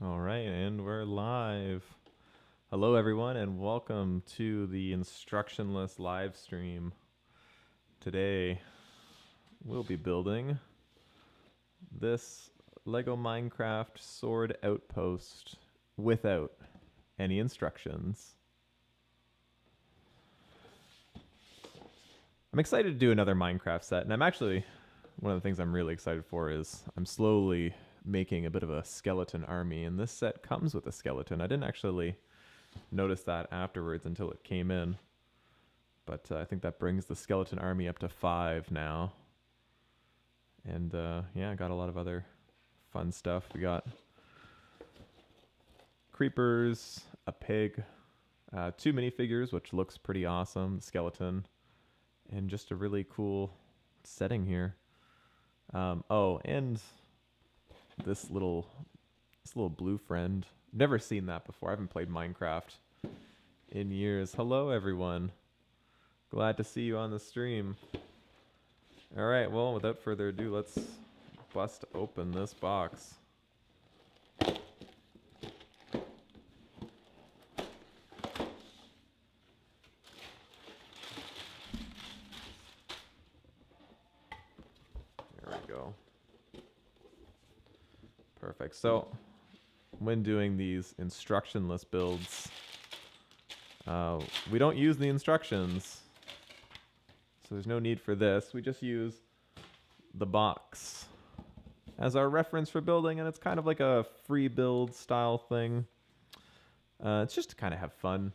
All right, and we're live. Hello, everyone, and welcome to the instructionless live stream. Today, we'll be building this Lego Minecraft Sword Outpost without any instructions. I'm excited to do another Minecraft set, and one of the things I'm really excited for is I'm slowly making a bit of a skeleton army, and this set comes with a skeleton. I didn't actually notice that afterwards until it came in, but I think that brings the skeleton army up to 5 now. And yeah, I got a lot of other fun stuff. We got creepers, a pig, 2 minifigures, which looks pretty awesome, skeleton, and just a really cool setting here. Oh, and this little blue friend. Never seen that before. I haven't played Minecraft in years. Hello, everyone. Glad to see you on the stream. All right, well, without further ado, let's bust open this box. There we go. Perfect. So, when doing these instructionless builds, we don't use the instructions. So there's no need for this. We just use the box as our reference for building, and it's kind of like a free build style thing. It's just to kind of have fun,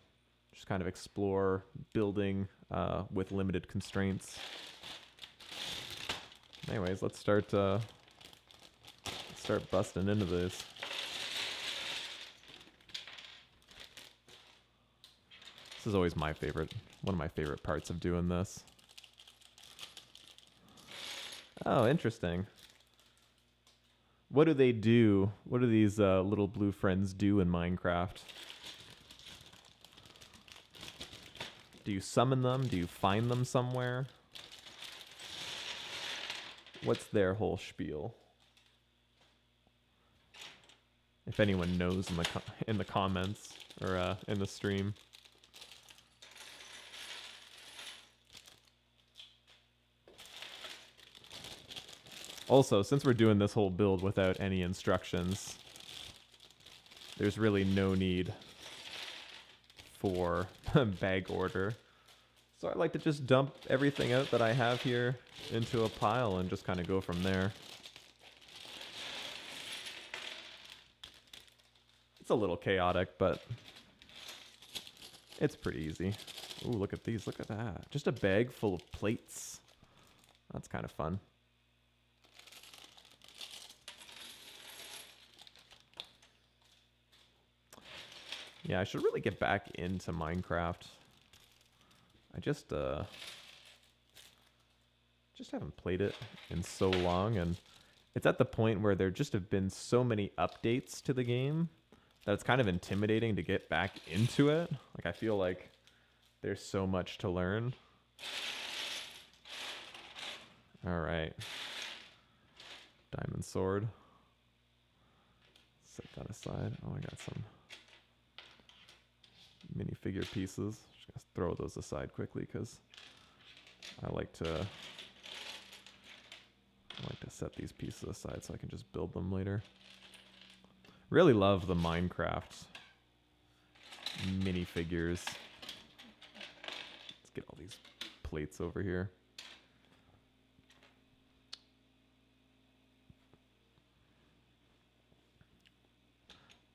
just kind of explore building with limited constraints. Anyways, let's start busting into this. This is always one of my favorite parts of doing this. Oh, interesting. What do they do? What do these little blue friends do in Minecraft? Do you summon them? Do you find them somewhere? What's their whole spiel? If anyone knows in the comments or in the stream. Also, since we're doing this whole build without any instructions, there's really no need for bag order. So I like to just dump everything out that I have here into a pile and just kind of go from there. It's a little chaotic, but it's pretty easy. Ooh, look at these. Look at that. Just a bag full of plates. That's kind of fun. Yeah, I should really get back into Minecraft. I just haven't played it in so long, and it's at the point where there just have been so many updates to the game that it's kind of intimidating to get back into it. Like, I feel like there's so much to learn. All right. Diamond sword. Set that aside. Oh, I got some minifigure pieces. Just gonna throw those aside quickly because I like to set these pieces aside so I can just build them later. Really love the Minecraft minifigures. Let's get all these plates over here.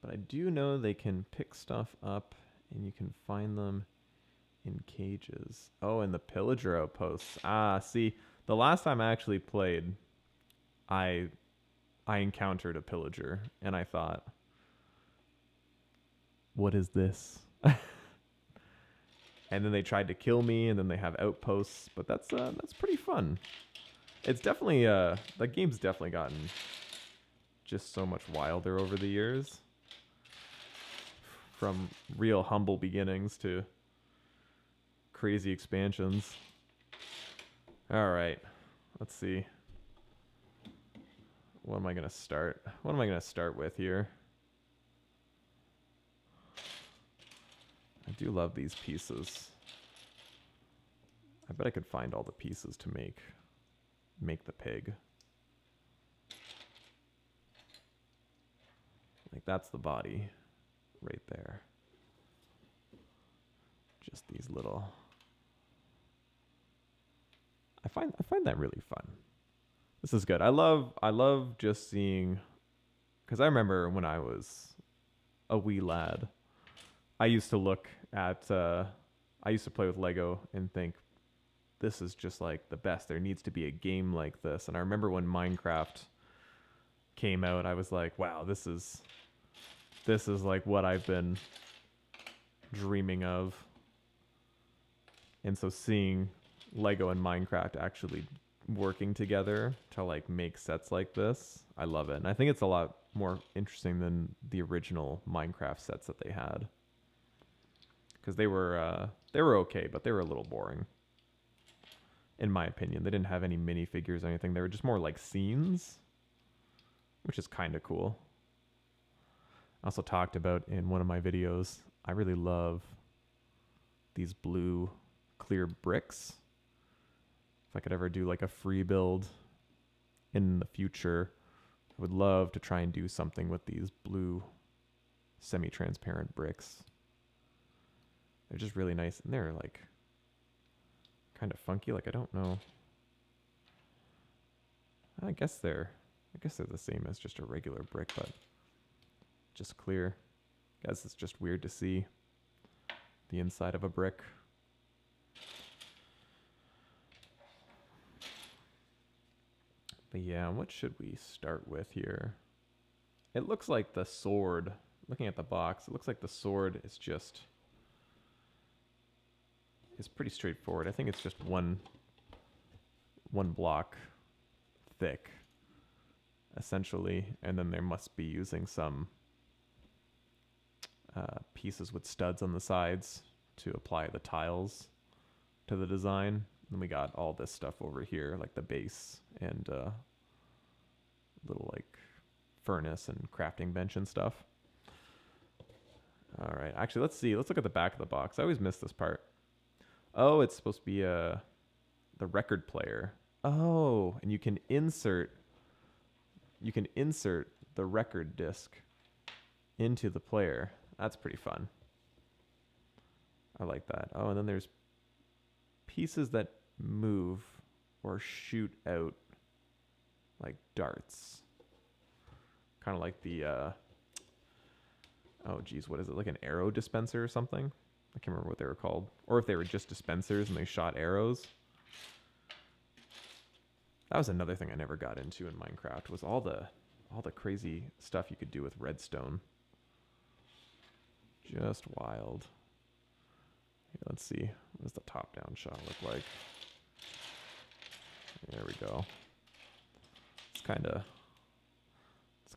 But I do know they can pick stuff up and you can find them in cages. Oh, and the pillager outposts. Ah, see, the last time I actually played, I encountered a pillager and I thought, what is this? And then they tried to kill me, and then they have outposts, but that's pretty fun. It's definitely the game's definitely gotten just so much wilder over the years. From real humble beginnings to crazy expansions. All right, let's see. What am I gonna start? What am I gonna start with here? do love these pieces. I bet I could find all the pieces to make the pig. Like that's the body right there. Just these little. I find that really fun. This is good. I love just seeing, because I remember when I was a wee lad, I used to look at I used to play with Lego and think, this is just like the best. There needs to be a game like this. And I remember when Minecraft came out, I was like, wow, this is like what I've been dreaming of. And so seeing Lego and Minecraft actually working together to like make sets like this, I love it. And I think it's a lot more interesting than the original Minecraft sets that they had, because they were okay, but they were a little boring in my opinion. They didn't have any minifigures or anything. They were just more like scenes, which is kind of cool. I also talked about in one of my videos, I really love these blue clear bricks. If I could ever do like a free build in the future, I would love to try and do something with these blue semi-transparent bricks. They're just really nice, and they're like kind of funky. Like I don't know. I guess they're the same as just a regular brick, but just clear. Guess it's just weird to see the inside of a brick. But yeah, what should we start with here? It looks like the sword, looking at the box, it looks like the sword is just, it's pretty straightforward. I think it's just one block thick, essentially, and then there must be using some pieces with studs on the sides to apply the tiles to the design. And we got all this stuff over here, like the base and little like furnace and crafting bench and stuff. All right, actually, let's see. Let's look at the back of the box. I always miss this part. Oh, it's supposed to be the record player. Oh, and you can insert the record disc into the player. That's pretty fun. I like that. Oh, and then there's pieces that move or shoot out like darts. Kind of like the oh geez, what is it? Like an arrow dispenser or something? I can't remember what they were called. Or if they were just dispensers and they shot arrows. That was another thing I never got into in Minecraft, was all the crazy stuff you could do with redstone. Just wild. Here, let's see. What does the top-down shot look like? There we go. Let's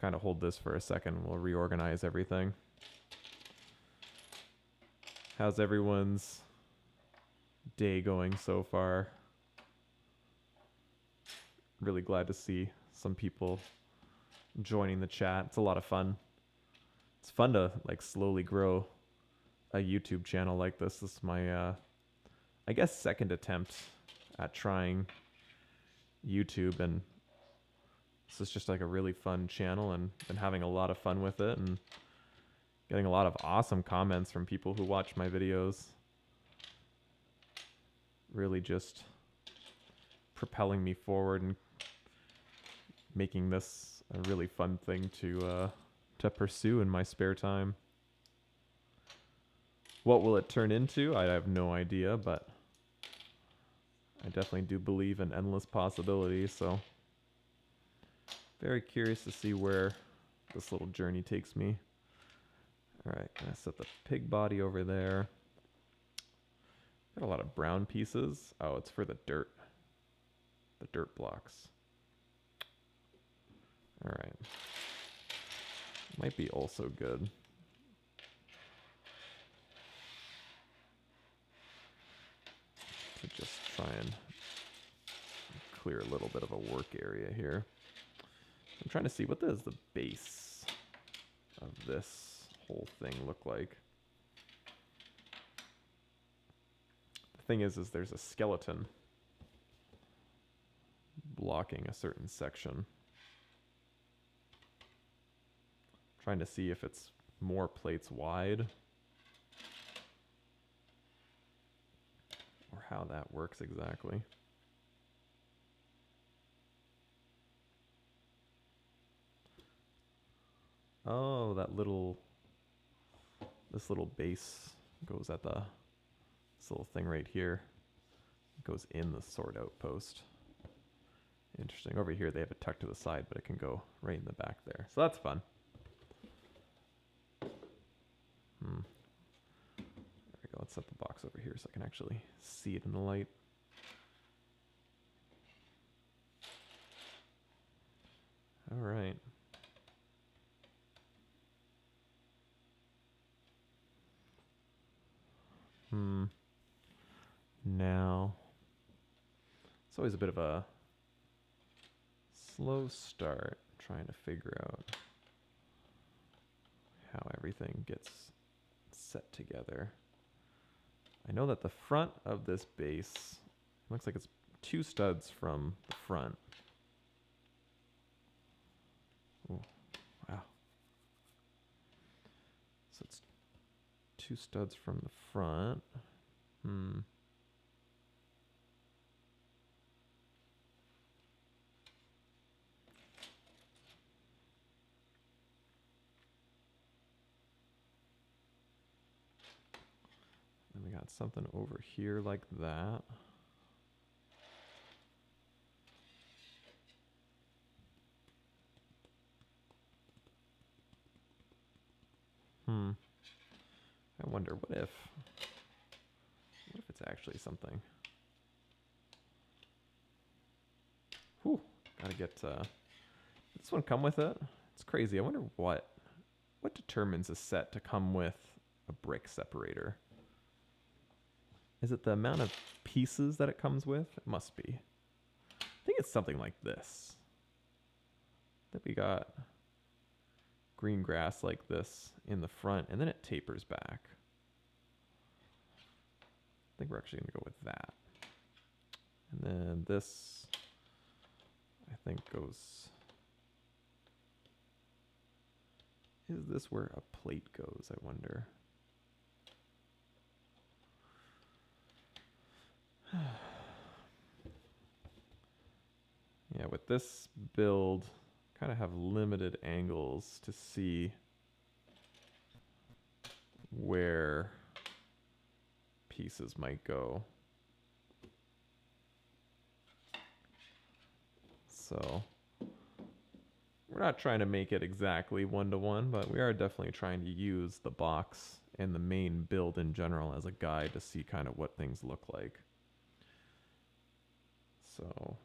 kind of hold this for a second. We'll reorganize everything. How's everyone's day going so far? Really glad to see some people joining the chat. It's a lot of fun. It's fun to like slowly grow a YouTube channel like this. This is my, I guess, second attempt at trying YouTube, and this is just like a really fun channel, and been having a lot of fun with it, and getting a lot of awesome comments from people who watch my videos. Really just propelling me forward and making this a really fun thing to pursue in my spare time. What will it turn into? I have no idea, but I definitely do believe in endless possibilities, so very curious to see where this little journey takes me. All right, gonna set the pig body over there. Got a lot of brown pieces. Oh, it's for the dirt blocks. All right. Might be also good. To just try and clear a little bit of a work area here. I'm trying to see, what does the base of this whole thing look like? The thing is there's a skeleton blocking a certain section. Trying to see if it's more plates wide or how that works exactly. Oh, this little base goes at this little thing right here. It goes in the Sword Outpost. Interesting. Over here they have it tucked to the side, but it can go right in the back there. So that's fun. There we go. Let's set the box over here so I can actually see it in the light. All right. Now, it's always a bit of a slow start trying to figure out how everything gets set together. I know that the front of this base looks like it's 2 studs from the front. Ooh, wow. So it's 2 studs from the front. Then we got something over here like that. I wonder, what if it's actually something? Whew, gotta get, this one come with it? It's crazy. I wonder what determines a set to come with a brick separator? Is it the amount of pieces that it comes with? It must be. I think it's something like this. That we got green grass like this in the front, and then it tapers back. I think we're actually going to go with that. And then this, I think, goes... Is this where a plate goes, I wonder? Yeah, with this build, kind of have limited angles to see where pieces might go. So we're not trying to make it exactly 1-to-1, but we are definitely trying to use the box and the main build in general as a guide to see kind of what things look like. So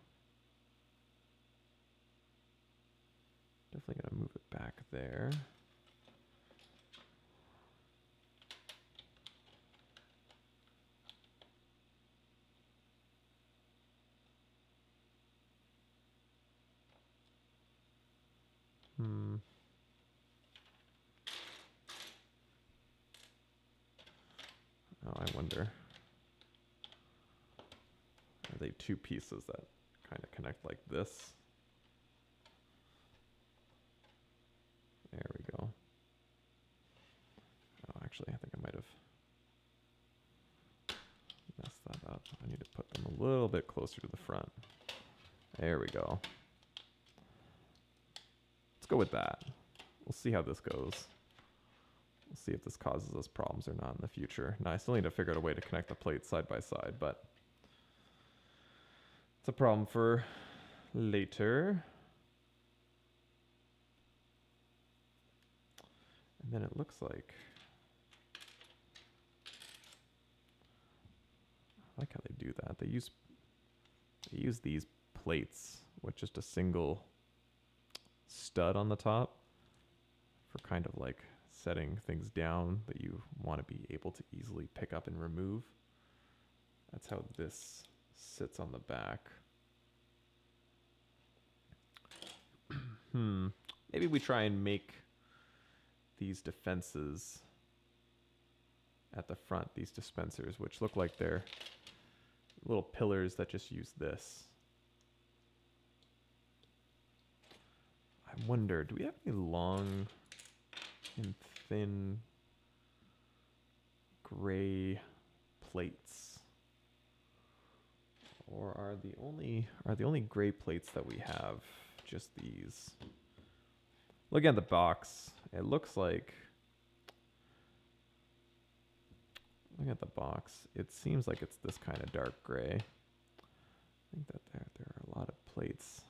definitely gonna move it back there. Oh, I wonder. Are they 2 pieces that kind of connect like this? There we go. Oh, actually, I think I might have messed that up. I need to put them a little bit closer to the front. There we go. Let's go with that. We'll see how this goes. We'll see if this causes us problems or not in the future. Now, I still need to figure out a way to connect the plates side by side, but it's a problem for later. And then it looks like... I like how they do that. They use these plates with just a single stud on the top for kind of like setting things down that you want to be able to easily pick up and remove. That's how this sits on the back. Maybe we try and make these defenses at the front, these dispensers, which look like they're little pillars that just use this. I wonder, do we have any long and thin gray plates? Or are the only gray plates that we have just these? Looking at the box, it looks like, looking at the box, it seems like it's this kind of dark gray. I think that there are a lot of plates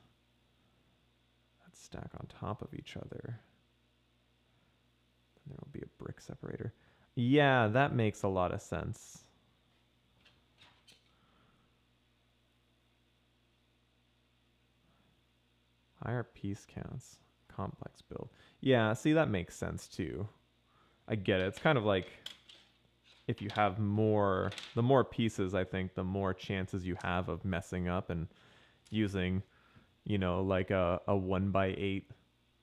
that stack on top of each other. And there will be a brick separator. Yeah, that makes a lot of sense. Higher piece counts. Complex build. Yeah, see, that makes sense too. I get it. It's kind of like if you have more, the more pieces, I think, the more chances you have of messing up and using, you know, like a 1x8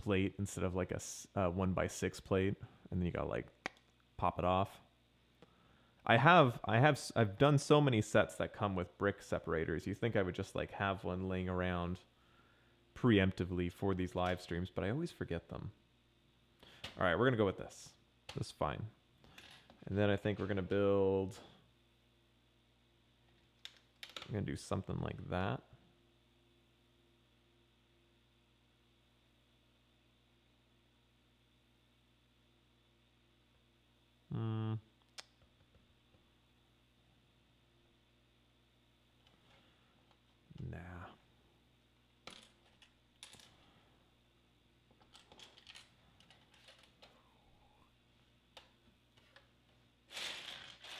plate instead of like a 1x6 plate, and then you gotta like pop it off. I've done so many sets that come with brick separators. You think I would just like have one laying around preemptively for these live streams, but I always forget them. All right, we're gonna go with this. This is fine. And then I think we're gonna build, we're gonna do something like that. Nah.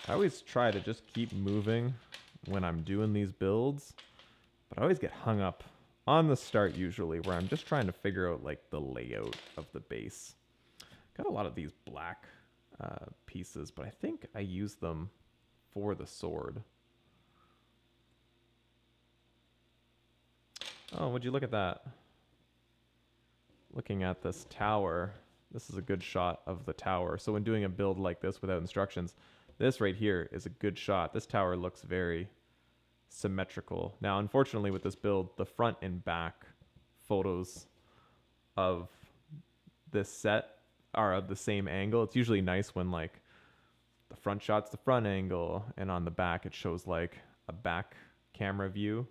I always try to just keep moving when I'm doing these builds, but I always get hung up on the start usually, where I'm just trying to figure out like the layout of the base. Got a lot of these black pieces, but I think I use them for the sword. Oh, would you look at that? Looking at this tower, this is a good shot of the tower. So when doing a build like this without instructions, this right here is a good shot. This tower looks very symmetrical. Now, unfortunately, with this build, the front and back photos of this set are of the same angle. It's usually nice when like the front shot's the front angle, and on the back it shows like a back camera view.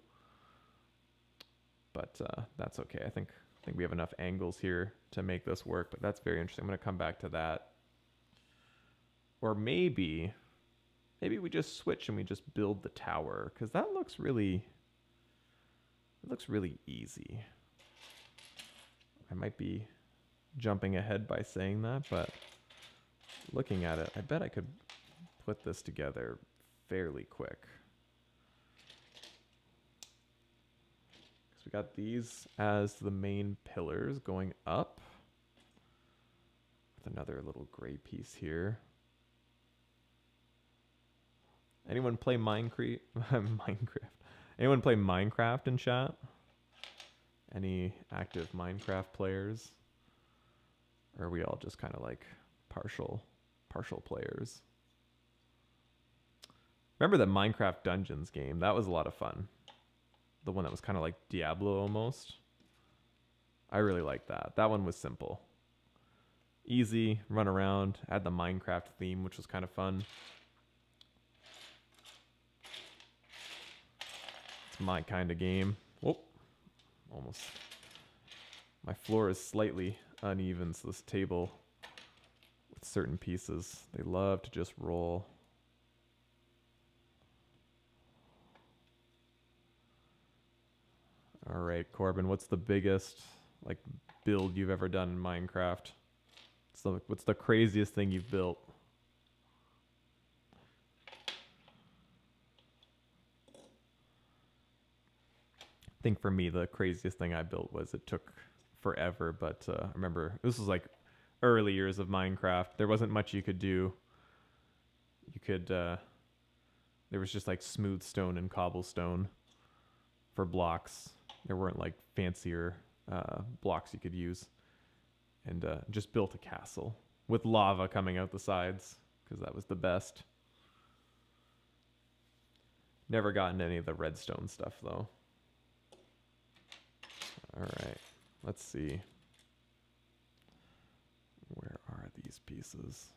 But that's okay. I think we have enough angles here to make this work. But that's very interesting. I'm gonna come back to that. Or maybe we just switch and we just build the tower, because that looks really, it looks really easy. I might be jumping ahead by saying that, but looking at it, I bet I could put this together fairly quick. Because we got these as the main pillars going up, with another little gray piece here. Anyone play Minecraft? Anyone play Minecraft in chat? Any active Minecraft players? Or are we all just kind of like partial players? Remember the Minecraft Dungeons game? That was a lot of fun. The one that was kind of like Diablo almost. I really liked that. That one was simple. Easy, run around, had the Minecraft theme, which was kind of fun. It's my kind of game. Whoop. Almost. My floor is slightly uneven, so this table with certain pieces, they love to just roll. All right, Corbin, what's the biggest like build you've ever done in Minecraft? So what's the craziest thing you've built? I think for me, the craziest thing I built was, it took forever, but I remember this was like early years of Minecraft. There wasn't much you could do. You could, there was just like smooth stone and cobblestone for blocks. There weren't like fancier blocks you could use. And just built a castle with lava coming out the sides, because that was the best. Never gotten any of the redstone stuff though. All right, let's see. Where are these pieces?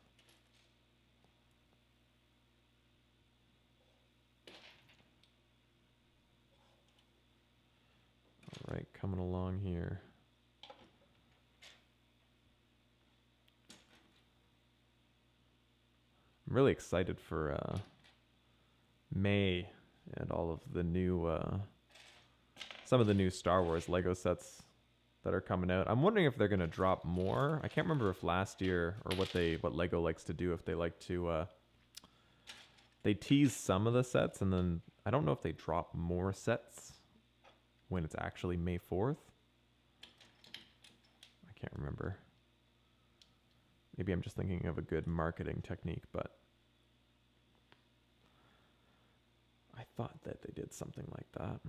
All right, coming along here. I'm really excited for May and all of the new, some of the new Star Wars Lego sets that are coming out. I'm wondering if they're gonna drop more. I can't remember if last year or what Lego likes to do, if they like to they tease some of the sets and then I don't know if they drop more sets when it's actually May 4th. I can't remember. Maybe I'm just thinking of a good marketing technique, but I thought that they did something like that.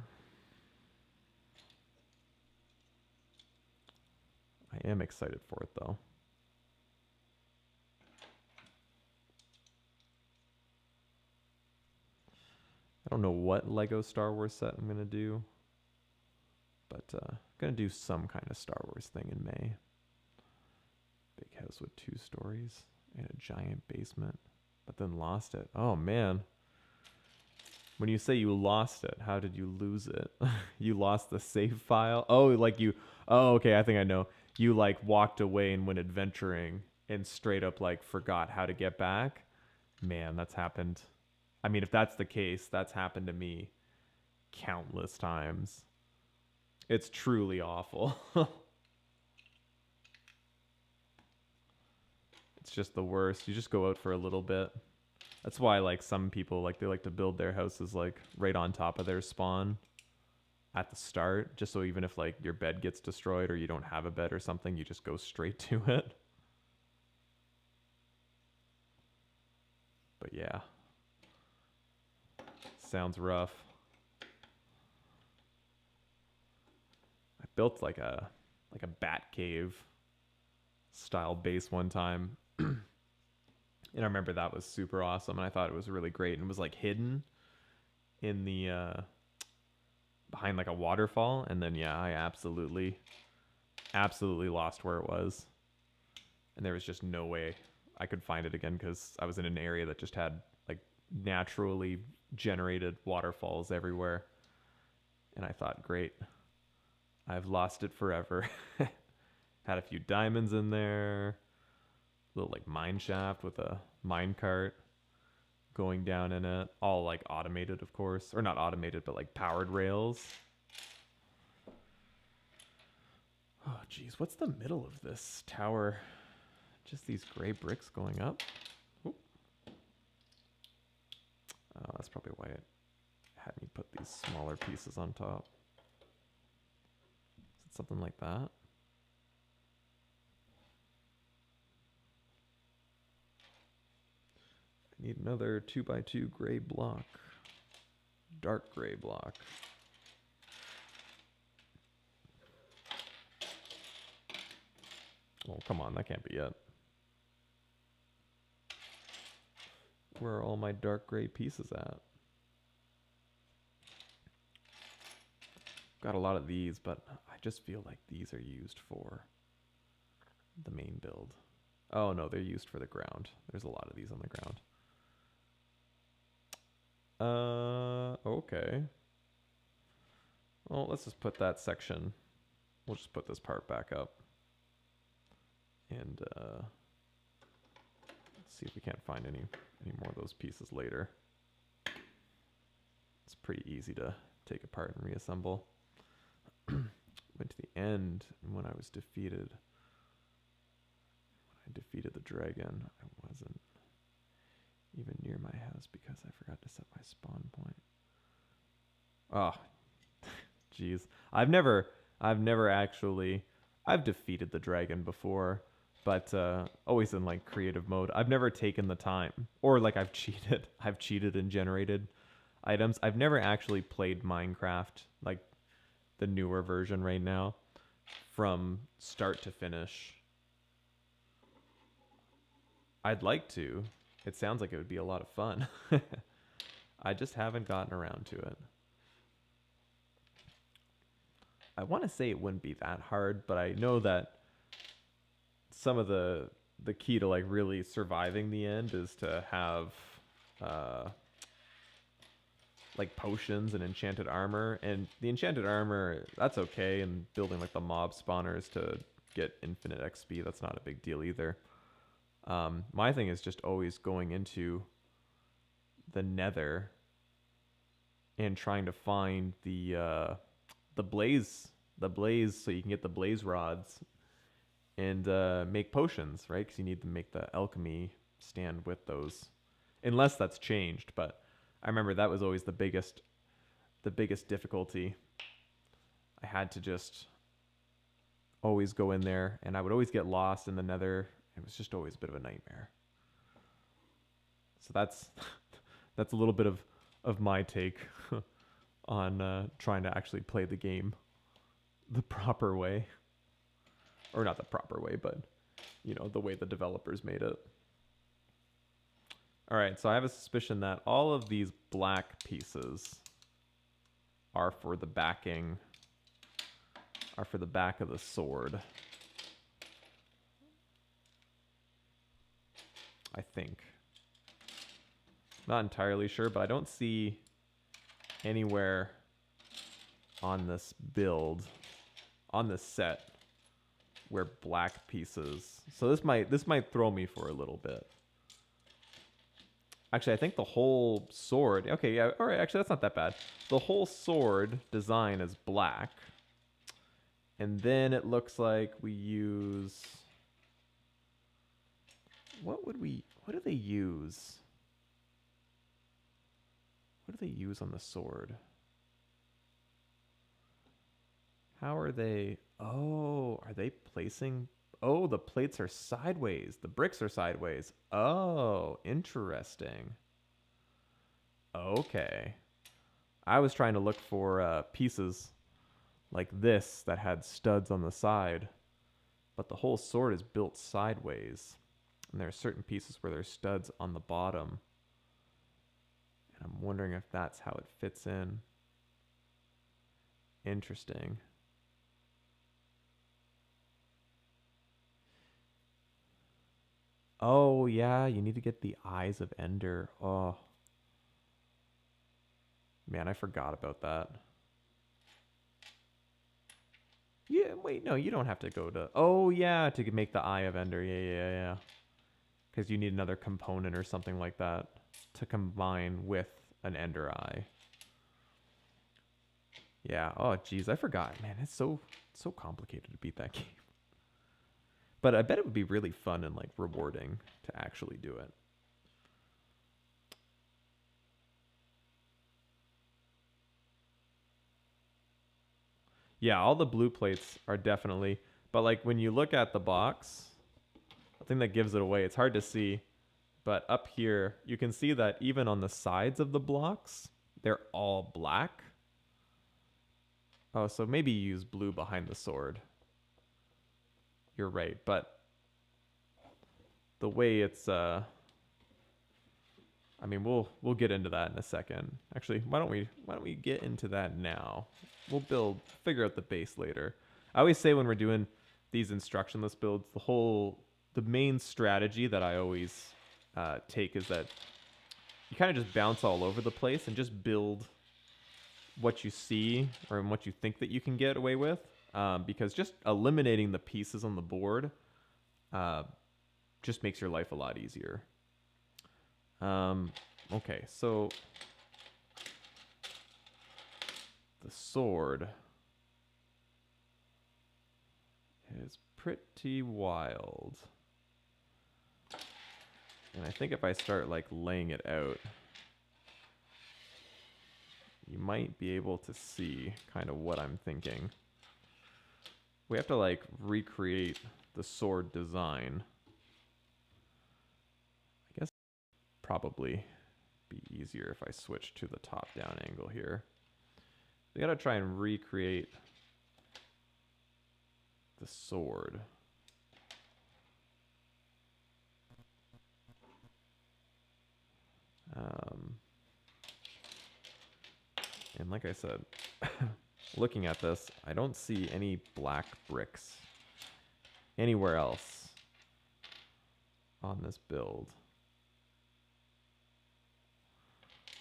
I am excited for it though. I don't know what Lego Star Wars set I'm going to do, but I'm going to do some kind of Star Wars thing in May. Big house with 2 stories and a giant basement, but then lost it. Oh man. When you say you lost it, how did you lose it? You lost the save file? Oh, like you, oh, okay, I think I know. You like walked away and went adventuring and straight up like forgot how to get back. Man, that's happened. I mean, if that's the case, that's happened to me countless times. It's truly awful. It's just the worst. You just go out for a little bit. That's why like some people like they like to build their houses like right on top of their spawn at the start, just so even if like your bed gets destroyed or you don't have a bed or something, you just go straight to it. But yeah. Sounds rough. I built like a bat cave style base one time. And I remember that was super awesome and I thought it was really great and it was like hidden in the behind like a waterfall, and then yeah, I absolutely lost where it was. And there was just no way I could find it again because I was in an area that just had like naturally generated waterfalls everywhere. And I thought, great, I've lost it forever. Had a few diamonds in there, little like mine shaft with a mine cart going down in it, all like automated, of course, or not automated, but like powered rails. Oh geez, what's the middle of this tower? Just these gray bricks going up. Oop. Oh, that's probably why it had me put these smaller pieces on top. Is it something like that? I need another 2x2 gray block. Dark gray block. Oh, come on, that can't be it. Where are all my dark gray pieces at? Got a lot of these, but I just feel like these are used for the main build. Oh no, they're used for the ground. There's a lot of these on the ground. Okay. Well, let's just put that section. We'll just put this part back up. And let's see if we can't find any more of those pieces later. It's pretty easy to take apart and reassemble. Went to the end, and when I was defeated, when I defeated the dragon, I wasn't even near my house because I forgot to set my spawn point. Oh, jeez. I've never actually, I've defeated the dragon before, but always in like creative mode. I've never taken the time, or like I've cheated and generated items. I've never actually played Minecraft, like the newer version right now, from start to finish. I'd like to. It sounds like it would be a lot of fun. I just haven't gotten around to it. I want to say it wouldn't be that hard, but I know that some of the key to like really surviving the end is to have like potions and enchanted armor. And the enchanted armor, that's okay, and building like the mob spawners to get infinite XP, that's not a big deal either. My thing is just always going into the nether and trying to find the blaze so you can get the blaze rods and make potions, right? Because you need to make the alchemy stand with those, unless that's changed. But I remember that was always the biggest difficulty. I had to just always go in there, and I would always get lost in the nether. It was just always a bit of a nightmare. So that's that's a little bit of my take on trying to actually play the game the proper way. Or not the proper way, but, you know, the way the developers made it. All right, so I have a suspicion that all of these black pieces are for the backing, are for the back of the sword. I think. Not entirely sure, but I don't see anywhere on this build, on this set, where black pieces. So this might throw me for a little bit. Actually, I think the whole sword. Okay, yeah, all right. Actually, that's not that bad. The whole sword design is black, and then it looks like we use. What do they use? What do they use on the sword? How are they? Oh, are they placing? Oh, the plates are sideways. The bricks are sideways. Oh, interesting. Okay. I was trying to look for pieces like this that had studs on the side, but the whole sword is built sideways. And there are certain pieces where there's studs on the bottom. And I'm wondering if that's how it fits in. Interesting. Oh, yeah, you need to get the eyes of Ender. Oh. Man, I forgot about that. Yeah, wait, no, you don't have to go to... Oh, yeah, to make the Eye of Ender. Yeah. Because you need another component or something like that to combine with an Ender Eye. Yeah, oh, geez, I forgot. Man, it's so complicated to beat that game. But I bet it would be really fun and, like, rewarding to actually do it. Yeah, all the blue plates are definitely... But, like, when you look at the box, the thing that gives it away, it's hard to see. But up here, you can see that even on the sides of the blocks, they're all black. Oh, so maybe you use blue behind the sword. You're right, but the way it's... I mean, we'll get into that in a second. Actually, why don't we get into that now? We'll figure out the base later. I always say when we're doing these instructionless builds, the main strategy that I always take is that you kind of just bounce all over the place and just build what you see or what you think that you can get away with, because just eliminating the pieces on the board just makes your life a lot easier. Okay, so the sword is pretty wild. And I think if I start like laying it out, you might be able to see kind of what I'm thinking. We have to like recreate the sword design. I guess probably be easier if I switch to the top-down angle here. We gotta try and recreate the sword. Um, and like I said, looking at this, I don't see any black bricks anywhere else on this build.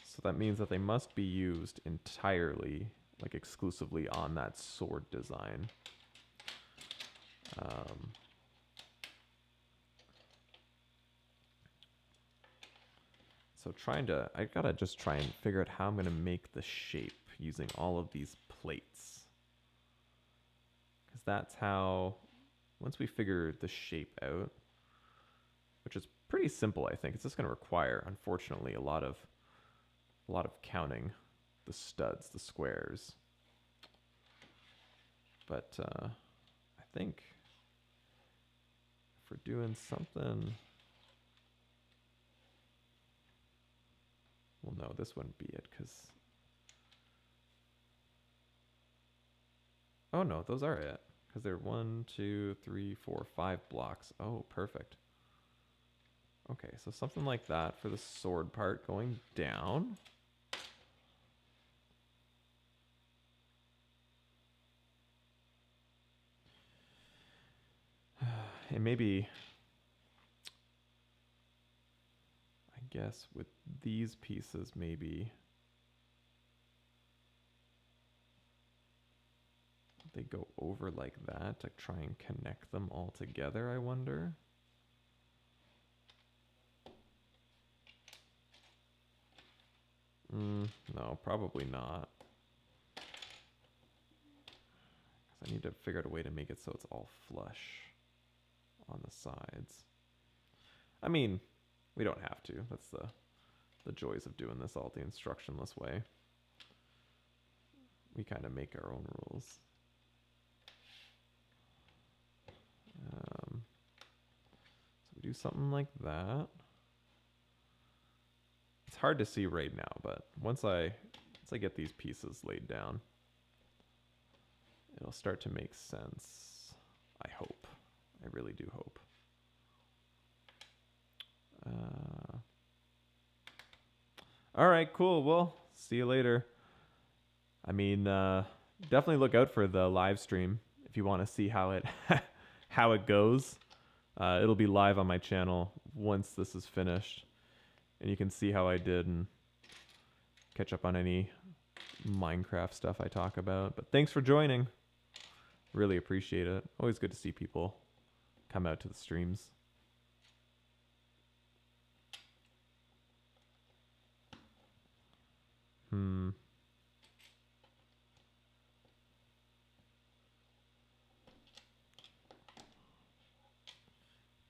So that means that they must be used entirely, like exclusively on that sword design. So I gotta just try and figure out how I'm gonna make the shape using all of these plates. Because that's how, once we figure the shape out, which is pretty simple, I think, it's just gonna require, unfortunately, a lot of counting the studs, the squares. But I think if we're doing something, well, no, this wouldn't be it, because, oh no, those are it, because they're 1, 2, 3, 4, 5 blocks. Oh, perfect. Okay, so something like that for the sword part going down. And maybe, I guess with these pieces, maybe they go over like that to try and connect them all together, I wonder. No, probably not. Because I need to figure out a way to make it so it's all flush on the sides. I mean, we don't have to. That's the joys of doing this all the instructionless way. We kind of make our own rules. So we do something like that. It's hard to see right now, but once I get these pieces laid down, it'll start to make sense. I hope. I really do hope. All right, cool. Well, see you later. I mean, definitely look out for the live stream if you want to see how it how it goes. It'll be live on my channel once this is finished, and you can see how I did and catch up on any Minecraft stuff I talk about. But thanks for joining. Really appreciate it. Always good to see people come out to the streams.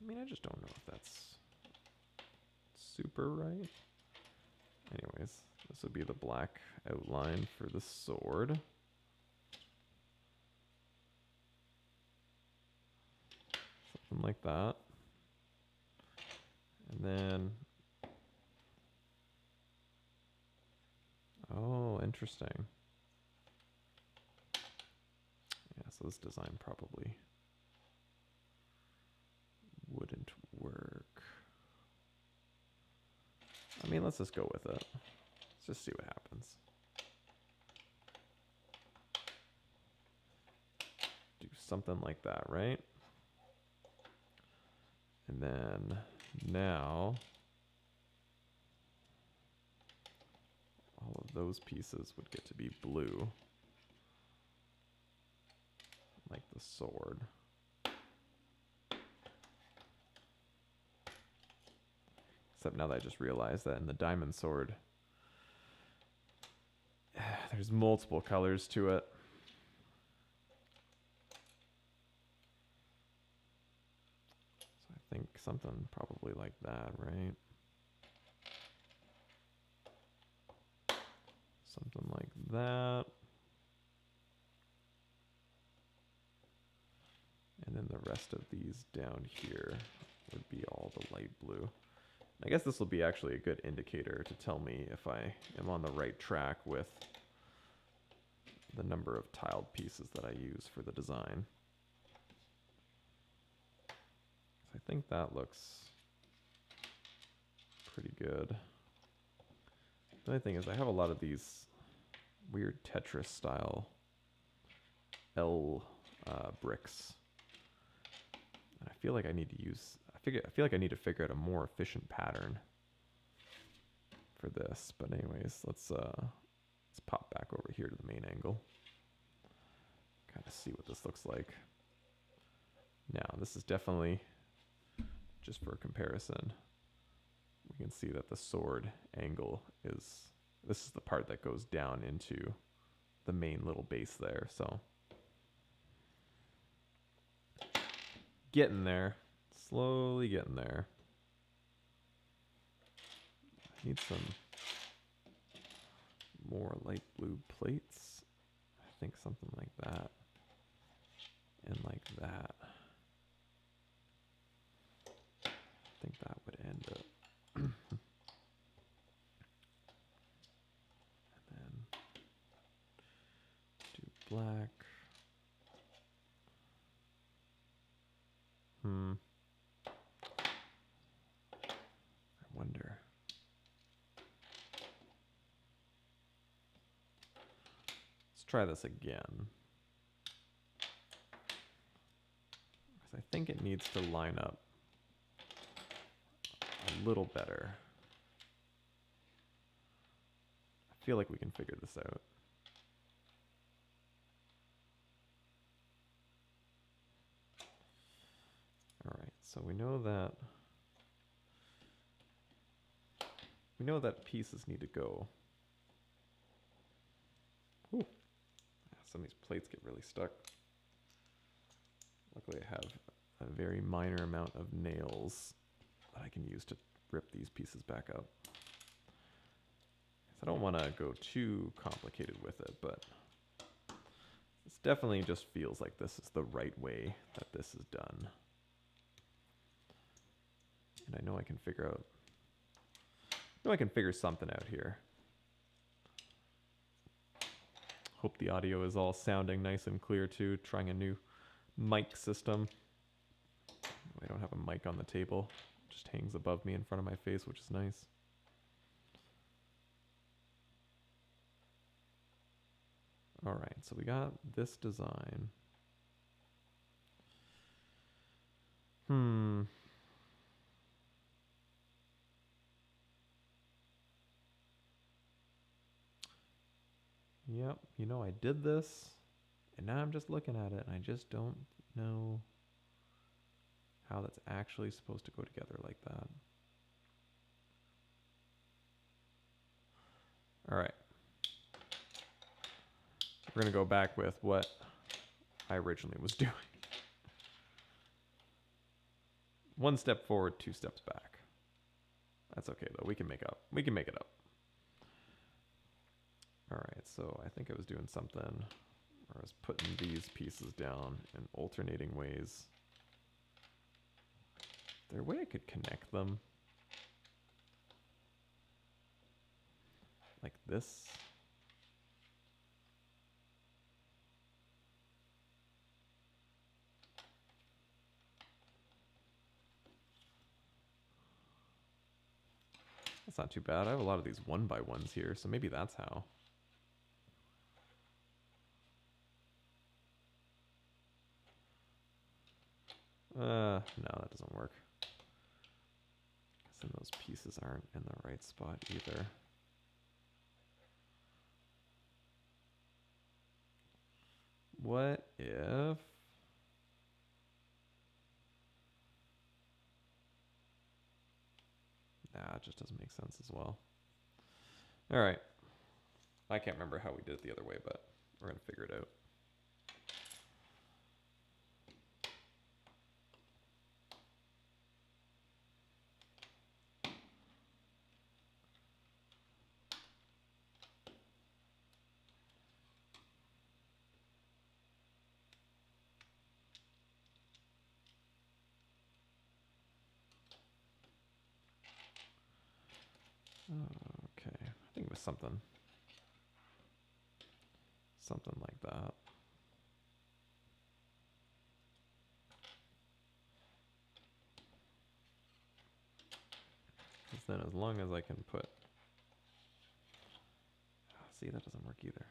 I mean, I just don't know if that's super right. Anyways, this would be the black outline for the sword. Something like that. And then, oh, interesting. Yeah, so this design probably wouldn't work. I mean, let's just go with it. Let's just see what happens. Do something like that, right? And then now all of those pieces would get to be blue, like the sword. Except now that I just realized that in the diamond sword, there's multiple colors to it. So I think something probably like that, right? Something like that. And then the rest of these down here would be all the light blue. I guess this will be actually a good indicator to tell me if I am on the right track with the number of tiled pieces that I use for the design. I think that looks pretty good. The only thing is I have a lot of these weird Tetris style L bricks. And I feel like I need to use, I feel like I need to figure out a more efficient pattern for this. But anyways, let's pop back over here to the main angle. Kind of see what this looks like. Now, this is definitely, just for comparison, we can see that the sword angle is, this is the part that goes down into the main little base there. So getting there, slowly getting there. I need some more light blue plates. I think something like that and like that. I think that would end up. And then do black. I wonder. Let's try this again. Because I think it needs to line up a little better. I feel like we can figure this out. All right, so we know that pieces need to go. Ooh. Some of these plates get really stuck. Luckily I have a very minor amount of nails that I can use to rip these pieces back up. I don't want to go too complicated with it, but this definitely just feels like this is the right way that this is done. And I know I can figure something out here. Hope the audio is all sounding nice and clear too. Trying a new mic system. I don't have a mic on the table. It just hangs above me in front of my face, which is nice. All right, so we got this design. Yep, you know I did this, and now I'm just looking at it, and I just don't know how that's actually supposed to go together like that. All right. We're going to go back with what I originally was doing. One step forward, two steps back. That's okay though. We can make up. We can make it up. All right, so I think I was doing something where I was putting these pieces down in alternating ways. Is there a way I could connect them? Like this? That's not too bad. I have a lot of these 1x1s here, so maybe that's how. No, that doesn't work. Guess then those pieces aren't in the right spot either. What if... Nah, it just doesn't make sense as well. All right. I can't remember how we did it the other way, but we're going to figure it out. Okay, I think it was something like that. Because then as long as I can put See, that doesn't work either.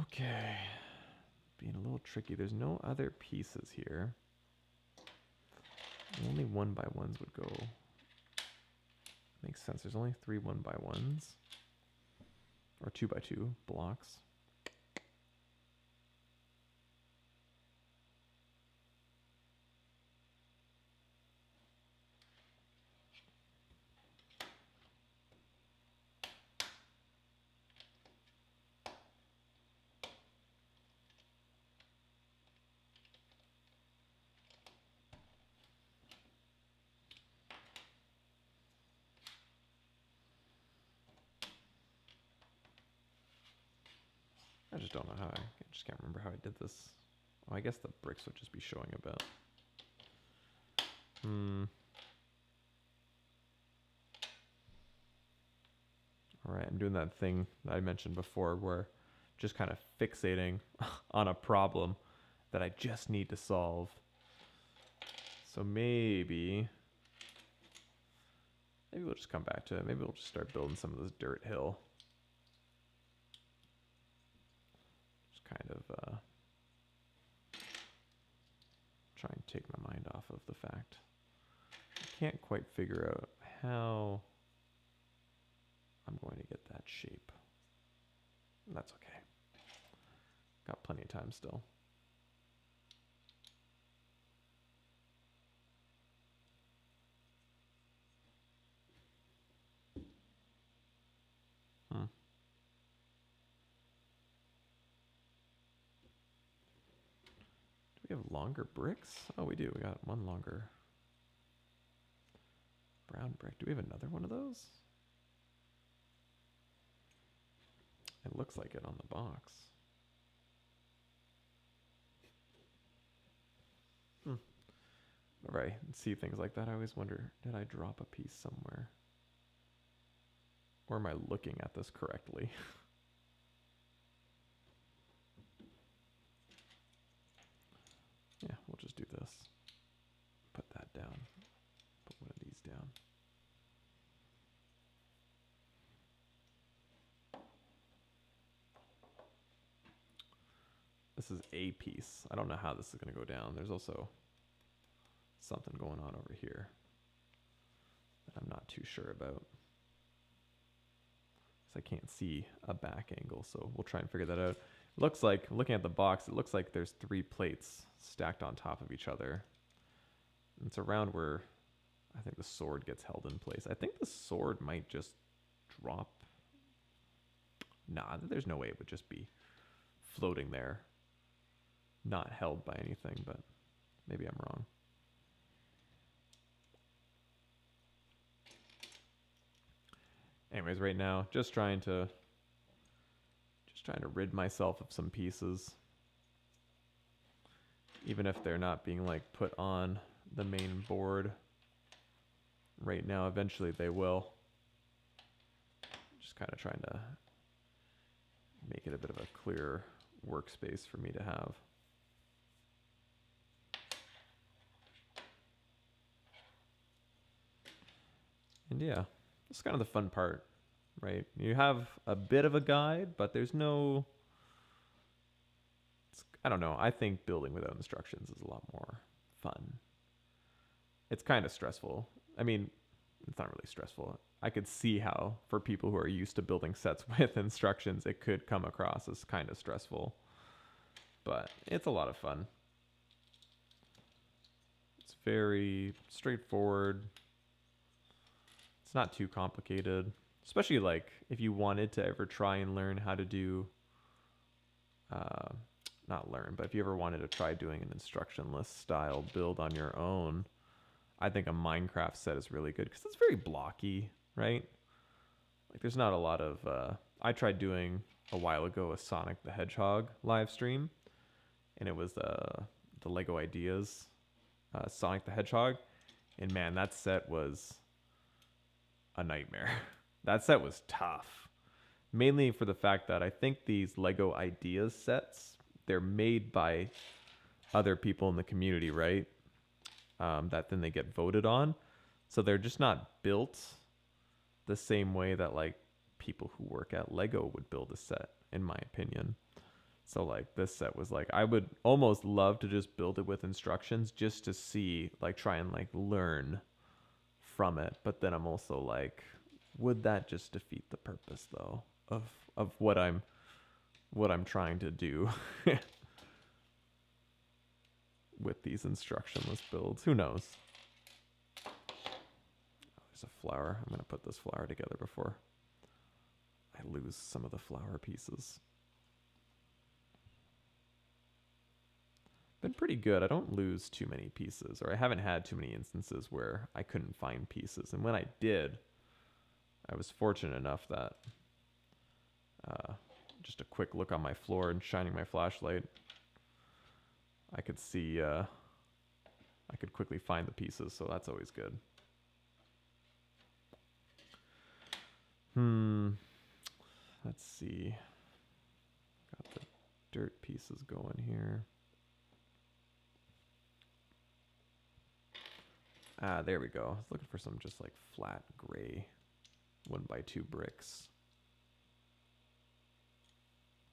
Okay. Being a little tricky. There's no other pieces here. Only 1x1s would go. Makes sense. There's only 3 1x1s. Or 2x2 blocks. I just don't know how I just can't remember how I did this. Oh, I guess the bricks would just be showing a bit. Alright, I'm doing that thing that I mentioned before where just kind of fixating on a problem that I just need to solve. So maybe we'll just come back to it. Maybe we'll just start building some of this dirt hill. Just kind of try and take my mind off of the fact I can't quite figure out how I'm going to get that shape. That's okay. Got plenty of time still. Do we have longer bricks? Oh, we do. We got one longer brown brick. Do we have another one of those? It looks like it on the box. Whenever I see things like that, I always wonder, did I drop a piece somewhere? Or am I looking at this correctly? Yeah, we'll just do this. Put that down. Put one of these down. This is a piece. I don't know how this is going to go down. There's also something going on over here that I'm not too sure about. I can't see a back angle, so we'll try and figure that out. It looks like, looking at the box, it looks like there's 3 plates stacked on top of each other. And it's around where I think the sword gets held in place. I think the sword might just drop. Nah, there's no way it would just be floating there, not held by anything, but maybe I'm wrong. Anyways, right now, just trying to rid myself of some pieces, even if they're not being like put on the main board right now. Eventually they will. Just kind of trying to make it a bit of a clearer workspace for me to have. And yeah, it's kind of the fun part, right? You have a bit of a guide, but there's no, I don't know. I think building without instructions is a lot more fun. It's kind of stressful. I mean, it's not really stressful. I could see how, for people who are used to building sets with instructions, it could come across as kind of stressful. But it's a lot of fun. It's very straightforward. It's not too complicated. Especially like if you wanted to ever try and learn how to do, not learn, but if you ever wanted to try doing an instructionless style build on your own, I think a Minecraft set is really good because it's very blocky, right? Like there's not a lot of, I tried doing a while ago a Sonic the Hedgehog live stream, and it was the Lego Ideas Sonic the Hedgehog, and man, that set was a nightmare. That set was tough, mainly for the fact that I think these Lego Ideas sets, they're made by other people in the community, right? That then they get voted on, so they're just not built the same way that like people who work at Lego would build a set, in my opinion. So like this set was like, I would almost love to just build it with instructions just to see, like try and like learn from it. But then I'm also like, would that just defeat the purpose though of what I'm trying to do with these instructionless builds? Who knows? Oh, there's a flower. I'm gonna put this flower together before I lose some of the flower pieces. Been pretty good. I don't lose too many pieces, or I haven't had too many instances where I couldn't find pieces. And when I did, I was fortunate enough that just a quick look on my floor and shining my flashlight, I could see, I could quickly find the pieces, so that's always good. Let's see. Got the dirt pieces going here. Ah, there we go. I was looking for some just like flat gray 1x2 bricks.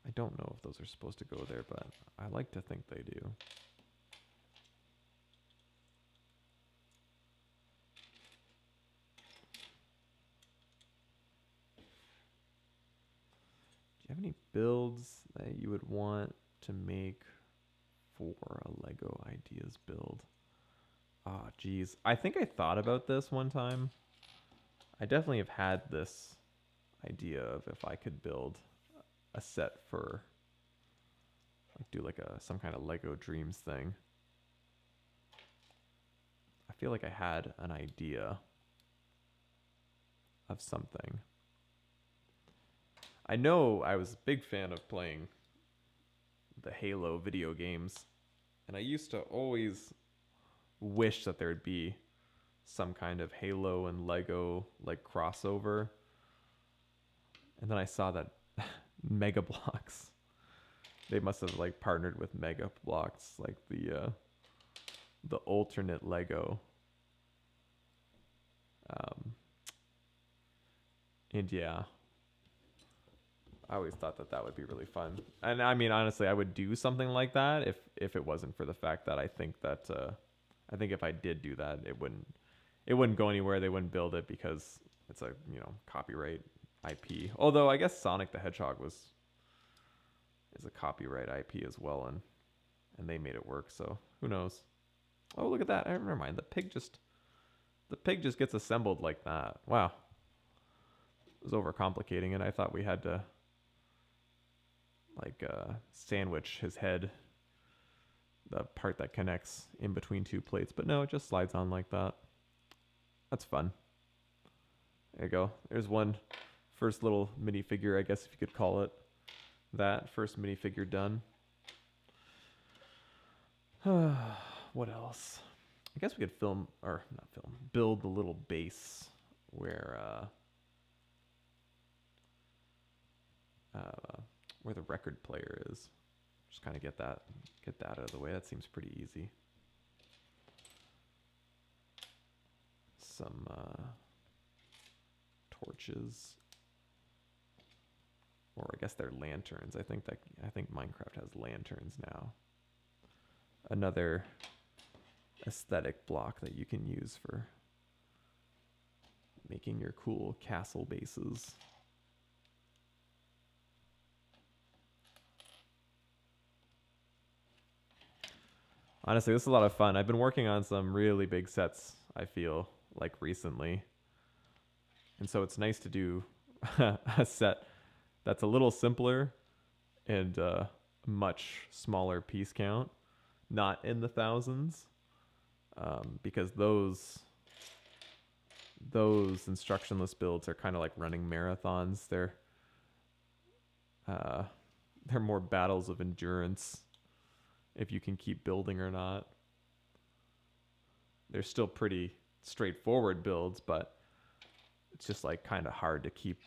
I don't know if those are supposed to go there, but I like to think they do. Do you have any builds that you would want to make for a Lego Ideas build? Oh, geez. I think I thought about this one time. I definitely have had this idea of if I could build a set for, like, do like some kind of Lego Dreams thing. I feel like I had an idea of something. I know I was a big fan of playing the Halo video games, and I used to always wish that there would be some kind of Halo and Lego like crossover. And then I saw that Mega Bloks, they must have like partnered with Mega Bloks, like the alternate Lego. And yeah, I always thought that that would be really fun. And I mean, honestly, I would do something like that if it wasn't for the fact that I think if I did do that, it wouldn't go anywhere. They wouldn't build it because it's a, copyright IP. Although I guess Sonic the Hedgehog is a copyright IP as well, and they made it work. So who knows? Oh, look at that! Never mind. The pig just gets assembled like that. Wow, it was overcomplicating it. I thought we had to like sandwich his head, the part that connects in between two plates, but no, it just slides on like that. That's fun. There you go. There's one first little minifigure, I guess if you could call it that. First minifigure done. What else? I guess we could build the little base where the record player is. Just kind of get that out of the way. That seems pretty easy. Some torches, or I guess they're lanterns. I think Minecraft has lanterns now. Another aesthetic block that you can use for making your cool castle bases. Honestly, this is a lot of fun. I've been working on some really big sets, I feel like, recently. And so it's nice to do a set that's a little simpler and much smaller piece count, not in the thousands, because those instructionless builds are kind of like running marathons. They're more battles of endurance if you can keep building or not. They're still pretty straightforward builds, but it's just like kind of hard to keep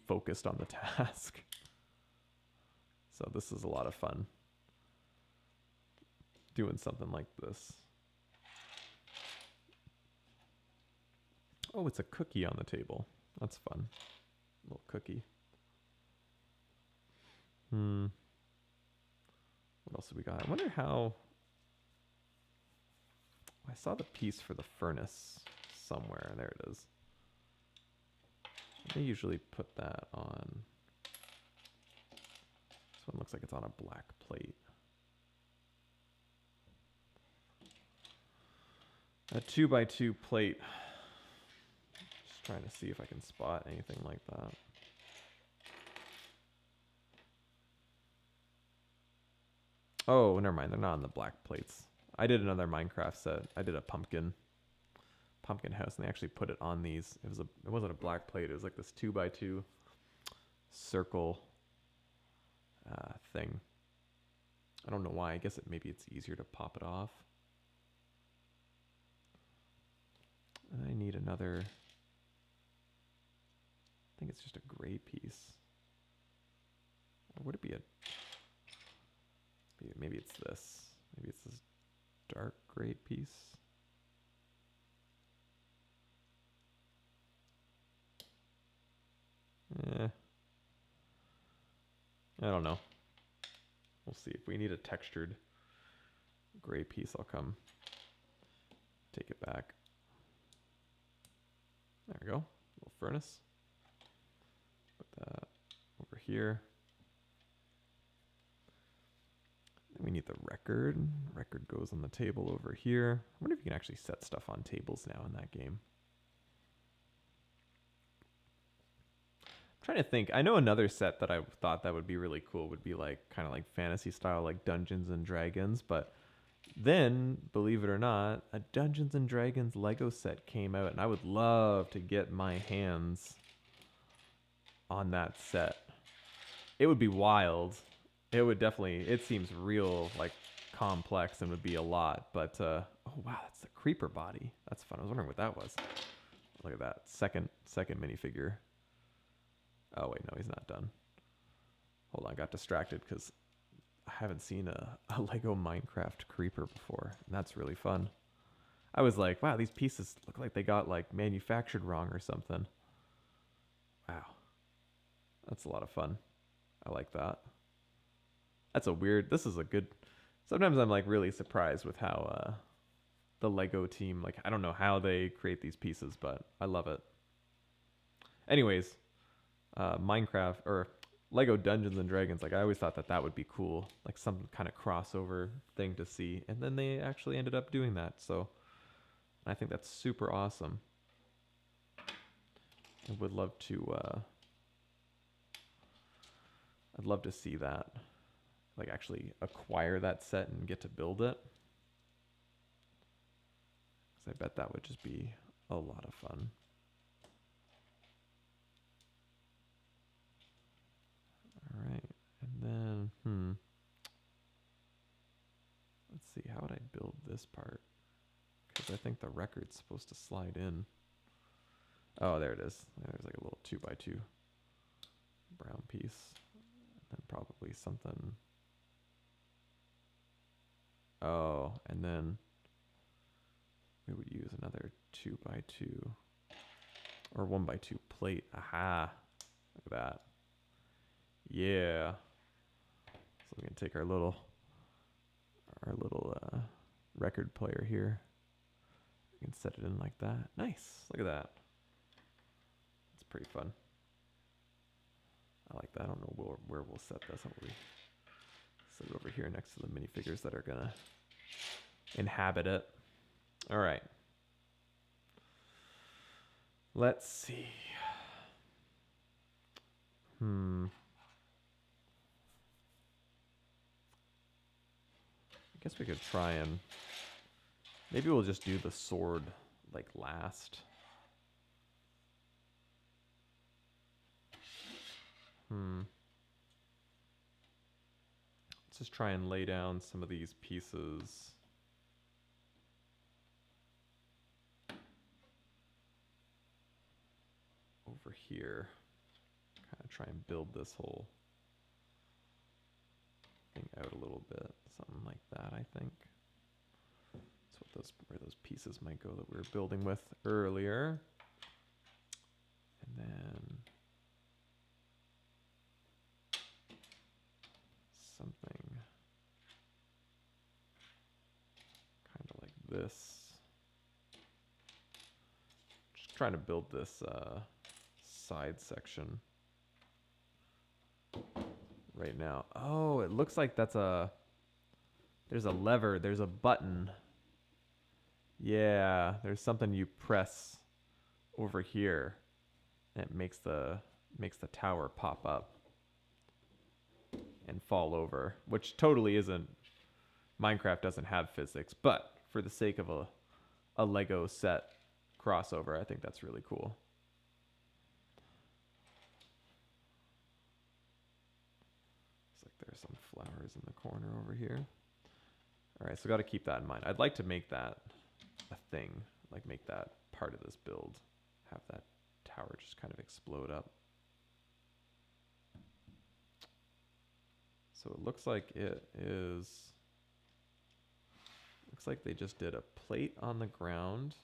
focused on the task. So this is a lot of fun doing something like this. Oh, it's a cookie on the table. That's fun. A little cookie. What else have we got? I wonder how... I saw the piece for the furnace somewhere. There it is. They usually put that on... This one looks like it's on a black plate. A 2x2 plate. Just trying to see if I can spot anything like that. Oh, never mind. They're not on the black plates. I did another Minecraft set. I did a pumpkin house, and they actually put it on these. It wasn't a black plate. It was like this 2x2 circle thing. I don't know why. I guess maybe it's easier to pop it off. I need another. I think it's just a gray piece. Or would it be a... Maybe it's this. Maybe it's this dark gray piece. I don't know. We'll see. If we need a textured gray piece, I'll come take it back. There we go. Little furnace. Put that over here. Then we need the record. Record goes on the table over here. I wonder if you can actually set stuff on tables now in that game. I'm trying to think. I know another set that I thought that would be really cool would be like kind of like fantasy style, like Dungeons and Dragons. But then, believe it or not, a Dungeons and Dragons Lego set came out, and I would love to get my hands on that set. It would be wild. It would definitely, it seems real, like, complex and would be a lot. But, oh, wow, that's the creeper body. That's fun. I was wondering what that was. Look at that. Second minifigure. Oh, wait, no, he's not done. Hold on, I got distracted because I haven't seen a Lego Minecraft creeper before. And that's really fun. I was like, wow, these pieces look like they got, like, manufactured wrong or something. Wow. That's a lot of fun. I like that. That's a weird, this is a good, sometimes I'm like really surprised with how the Lego team, like I don't know how they create these pieces, but I love it. Anyways, Minecraft or Lego Dungeons and Dragons, like I always thought that would be cool, like some kind of crossover thing to see, and then they actually ended up doing that, so I think that's super awesome. I would love to, I'd love to see that. Like actually acquire that set and get to build it. Because I bet that would just be a lot of fun. All right, and then, let's see, how would I build this part? Because I think the record's supposed to slide in. Oh, there it is. There's like a little 2x2 brown piece. And then probably something... Oh, and then we would use another 2x2 or 1x2 plate. Aha! Look at that. Yeah. So we can take our little record player here. We can set it in like that. Nice. Look at that. It's pretty fun. I like that. I don't know where we'll set this. I'll set it over here next to the minifigures that are gonna inhabit it. All right. Let's see. I guess we could try and maybe we'll just do the sword like last. Let's Let's just try and lay down some of these pieces. Over here. Kind of try and build this whole thing out a little bit. Something like that, I think. That's where those pieces might go that we were building with earlier. And then something kind of like this. Just trying to build this side section right now. Oh, it looks like there's a lever, there's a button. Yeah, there's something you press over here and it makes the tower pop up and fall over, which totally isn't, Minecraft doesn't have physics, but for the sake of a Lego set crossover, I think that's really cool. Looks like there's some flowers in the corner over here. All right, so got to keep that in mind. I'd like to make that a thing, like make that part of this build, have that tower just kind of explode up. So it looks like looks like they just did a plate on the ground.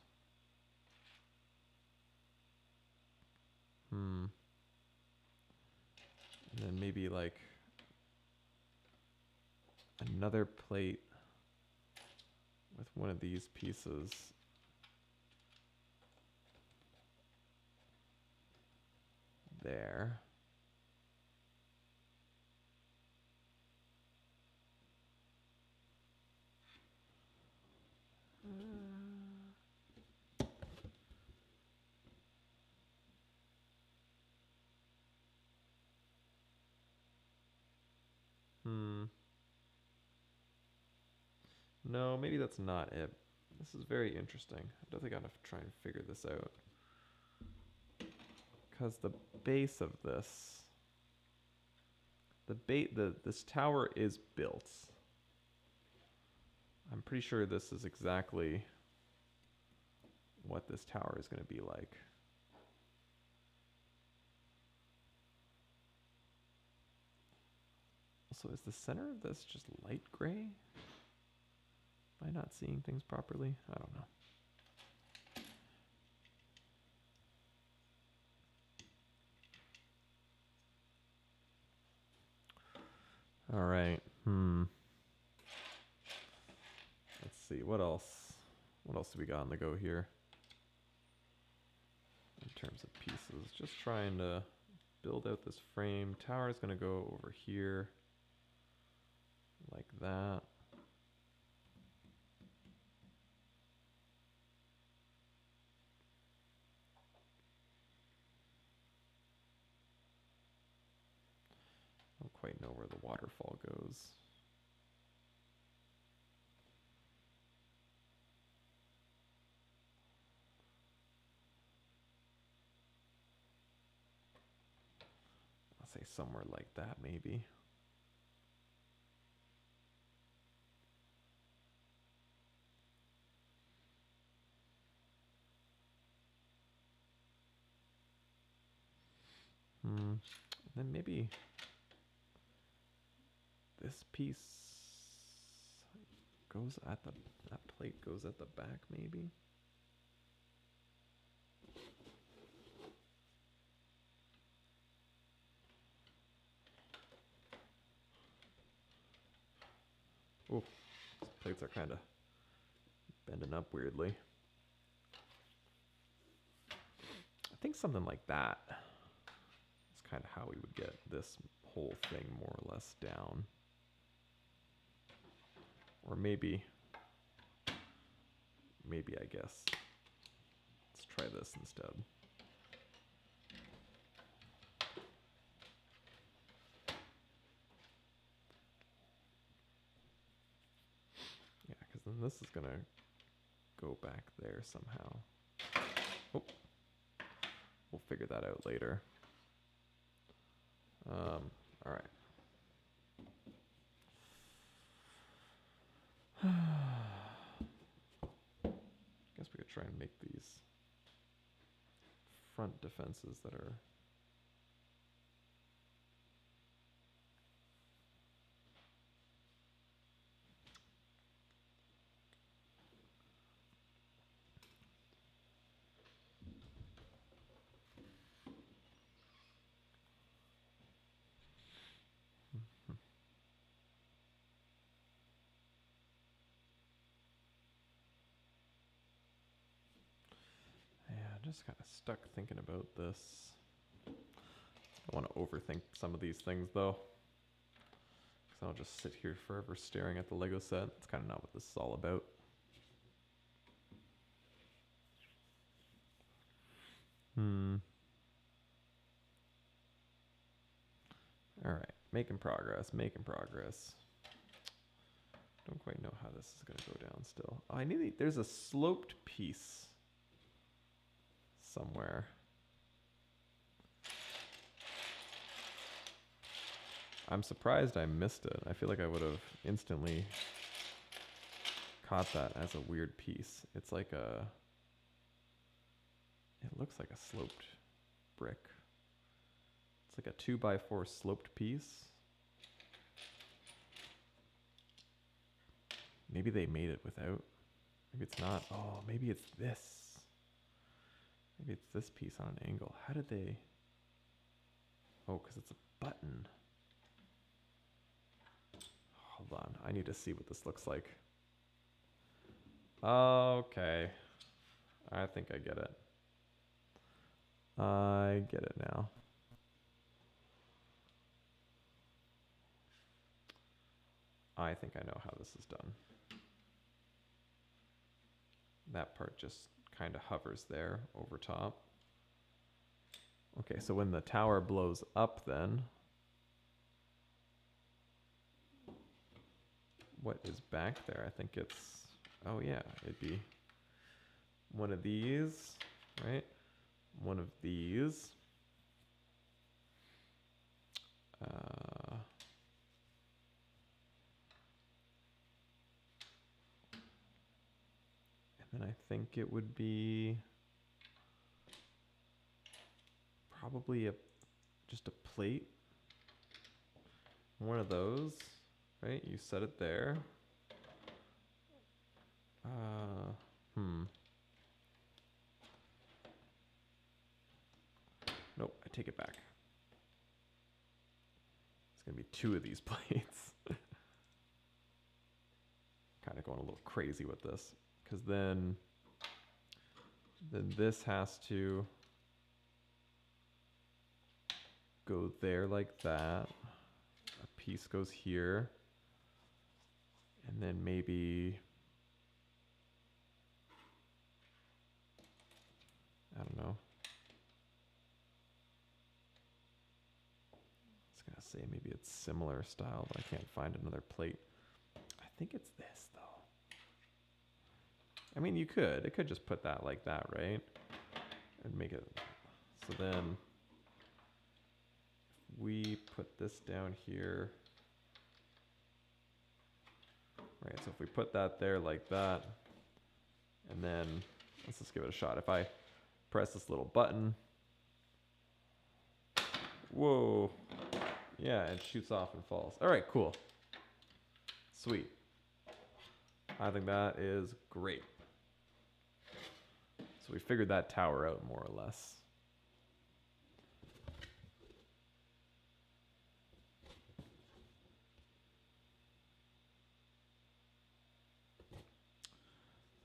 And then maybe like another plate with one of these pieces. There. No, maybe that's not it. This is very interesting. I don't think I have to try and figure this out. Because the base of this, this tower is built. I'm pretty sure this is exactly what this tower is going to be like. So is the center of this just light gray? Am I not seeing things properly? I don't know. All right. Let's see. What else? What else do we got on the go here? In terms of pieces, just trying to build out this frame. Tower is going to go over here like that. I don't quite know where the waterfall goes. I'll say somewhere like that, maybe. Then maybe this piece goes at that plate goes at the back, maybe. Oh, these plates are kind of bending up weirdly. I think something like that is kind of how we would get this whole thing more or less down. Or maybe I guess. Let's try this instead. Yeah, because then this is going to go back there somehow. Oh, we'll figure that out later. All right. try and make these front defenses that are... Just kind of stuck thinking about this. I want to overthink some of these things though, because I'll just sit here forever staring at the Lego set. It's kind of not what this is all about. All right, making progress, making progress. Don't quite know how this is going to go down still. Oh, I need there's a sloped piece somewhere. I'm surprised I missed it. I feel like I would have instantly caught that as a weird piece. It's like a... It looks like a sloped brick. It's like a 2x4 sloped piece. Maybe they made it without. Maybe it's not. Oh, maybe it's this. Maybe it's this piece on an angle. How did they... Oh, because it's a button. Hold on. I need to see what this looks like. Okay. I think I get it. I get it now. I think I know how this is done. That part just kind of hovers there over top. Okay, so when the tower blows up then, what is back there? I think it's, oh yeah, it'd be one of these, right? One of these. And then I think it would be probably just a plate. One of those, right? You set it there. Nope, I take it back. It's gonna be two of these plates. Kind of going a little crazy with this, because then this has to go there like that. A piece goes here, and then maybe, I don't know. I was gonna say maybe it's similar style, but I can't find another plate. I think it's this though. I mean, you could. It could just put that like that, right? And make it. So then if we put this down here. Right, so if we put that there like that, and then let's just give it a shot. If I press this little button, whoa, yeah, it shoots off and falls. All right, cool. Sweet. I think that is great. So we figured that tower out more or less.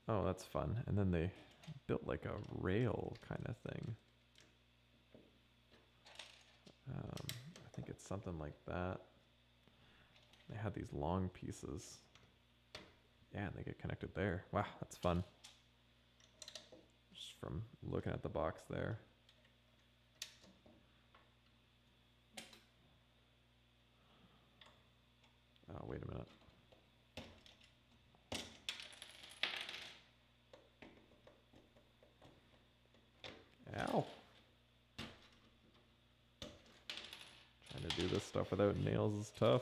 Oh, that's fun. And then they built like a rail kind of thing. I think it's something like that. They had these long pieces. Yeah, and they get connected there. Wow, that's fun. Just from looking at the box there. Oh, wait a minute. Ow. Trying to do this stuff without nails is tough.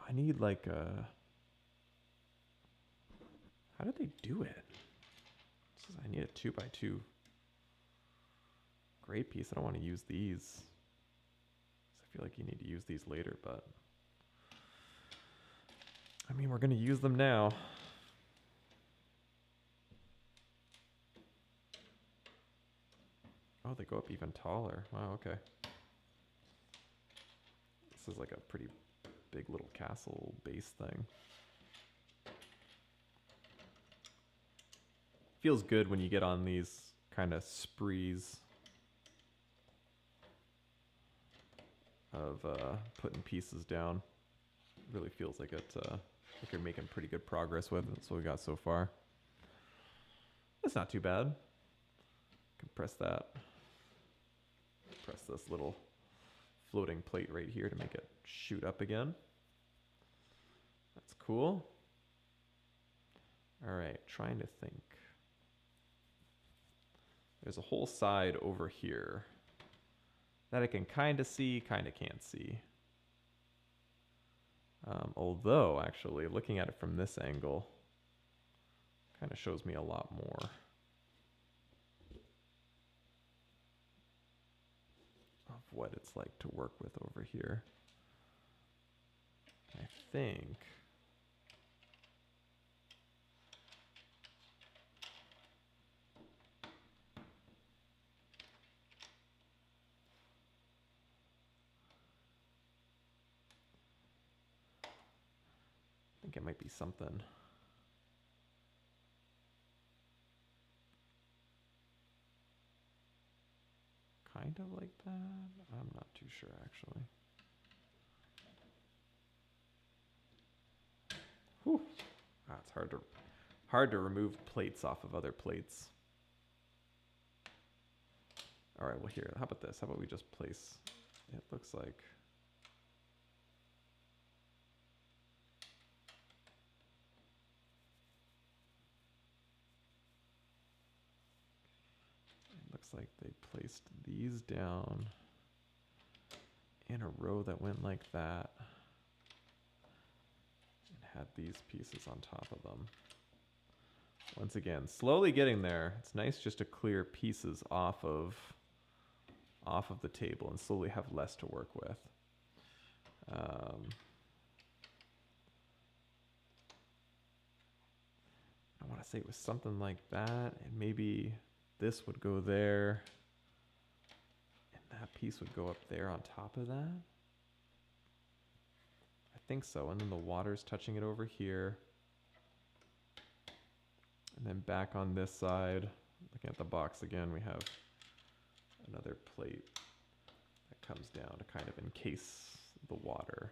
I need like a... How did they do it? 2x2. Great piece. I don't want to use these. I feel like you need to use these later, but I mean, we're going to use them now. Oh, they go up even taller. Wow, okay. This is like a pretty big little castle base thing. Feels good when you get on these kind of sprees of putting pieces down. Really feels like it's like you're making pretty good progress with it. That's what we got so far. That's not too bad. Compress that. Press this little floating plate right here to make it shoot up again. That's cool. All right, trying to think. There's a whole side over here that I can kind of see, kind of can't see. Although, actually, looking at it from this angle kind of shows me a lot more. Of what it's like to work with over here. I think it might be something. Kind of like that. I'm not too sure, actually. Whew. Ah, it's hard to remove plates off of other plates. All right, well here, how about this? How about we just place, it looks like, they placed these down in a row that went like that and had these pieces on top of them. Once again, slowly getting there. It's nice just to clear pieces off of the table and slowly have less to work with. I want to say it was something like that, and maybe this would go there, and that piece would go up there on top of that. I think so, and then the water's touching it over here. And then back on this side, looking at the box again, we have another plate that comes down to kind of encase the water.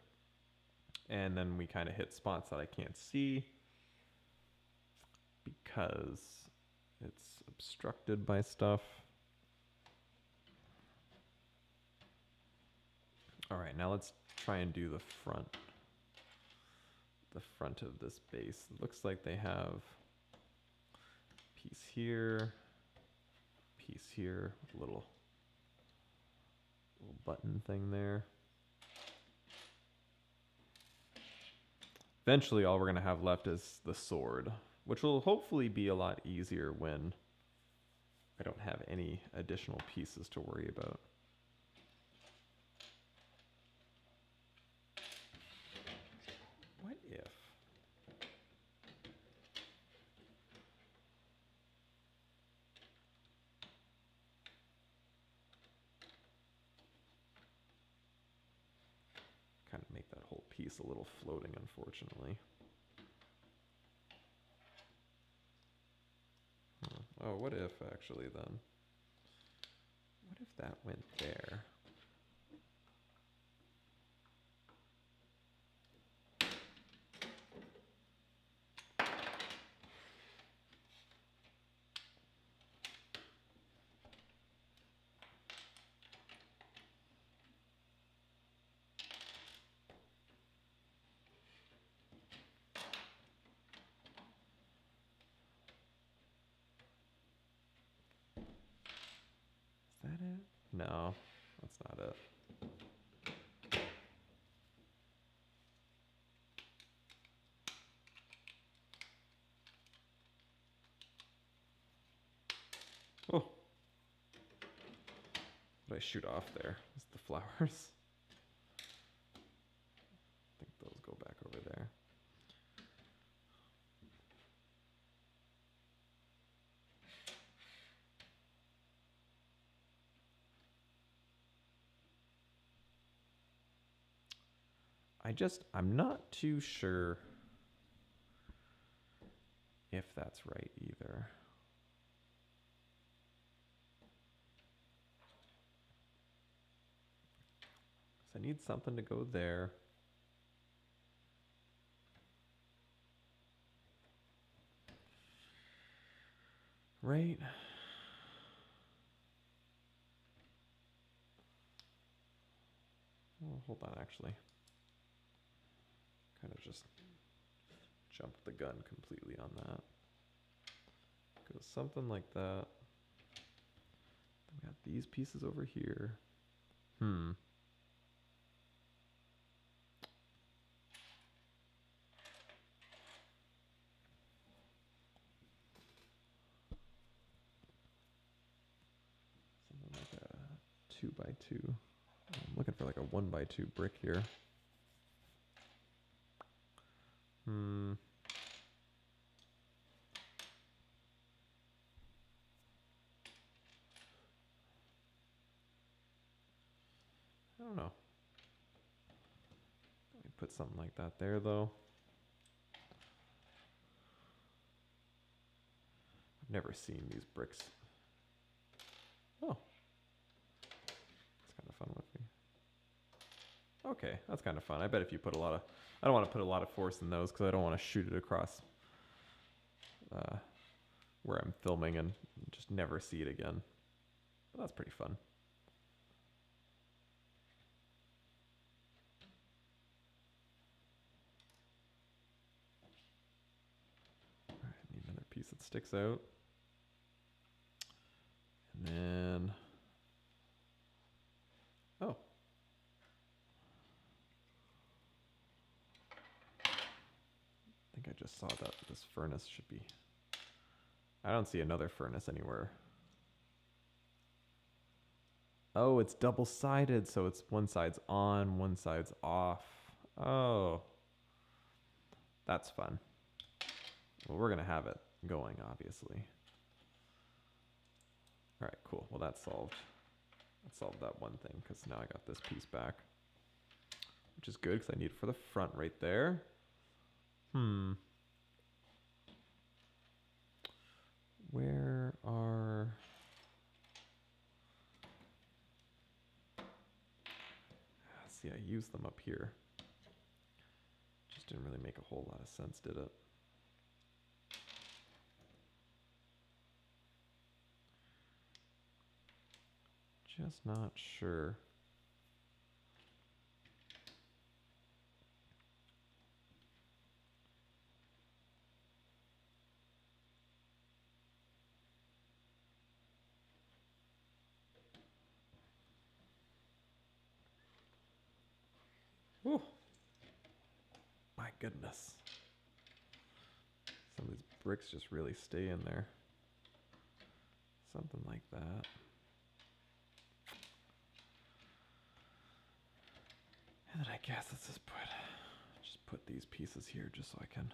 And then we kind of hit spots that I can't see because it's obstructed by stuff. All right, now let's try and do the front of this base. It looks like they have piece here, little button thing there. Eventually, all we're going to have left is the sword, which will hopefully be a lot easier when I don't have any additional pieces to worry about. What if? Kind of make that whole piece a little floating, unfortunately. Oh, what if actually then? What if that went there? Is that it? No, that's not it. Oh, what did I shoot off there? It's the flowers. I think those go back over there. I'm not too sure if that's right either. So I need something to go there. Right? Oh, hold on, actually. Kind of just jumped the gun completely on that. Goes something like that. Then we got these pieces over here. Something like a 2x2. I'm looking for like a 1x2 brick here. I don't know. Let me put something like that there, though. I've never seen these bricks. Oh. That's kind of fun with me. Okay, that's kind of fun. I bet if you put a lot of... I don't want to put a lot of force in those because I don't want to shoot it across where I'm filming and just never see it again. But that's pretty fun. All right, I need another piece that sticks out. And then... Oh. I think I just saw that this furnace should be... I don't see another furnace anywhere. Oh, it's double-sided, so it's one side's on, one side's off. Oh. That's fun. Well, we're going to have it going, obviously. All right, cool. Well, that solved that one thing, because now I got this piece back. Which is good, because I need it for the front right there. Where are... See, I used them up here. Just didn't really make a whole lot of sense, did it? Just not sure. Ooh. My goodness. Some of these bricks just really stay in there. Something like that. And then I guess let's just put these pieces here just so I can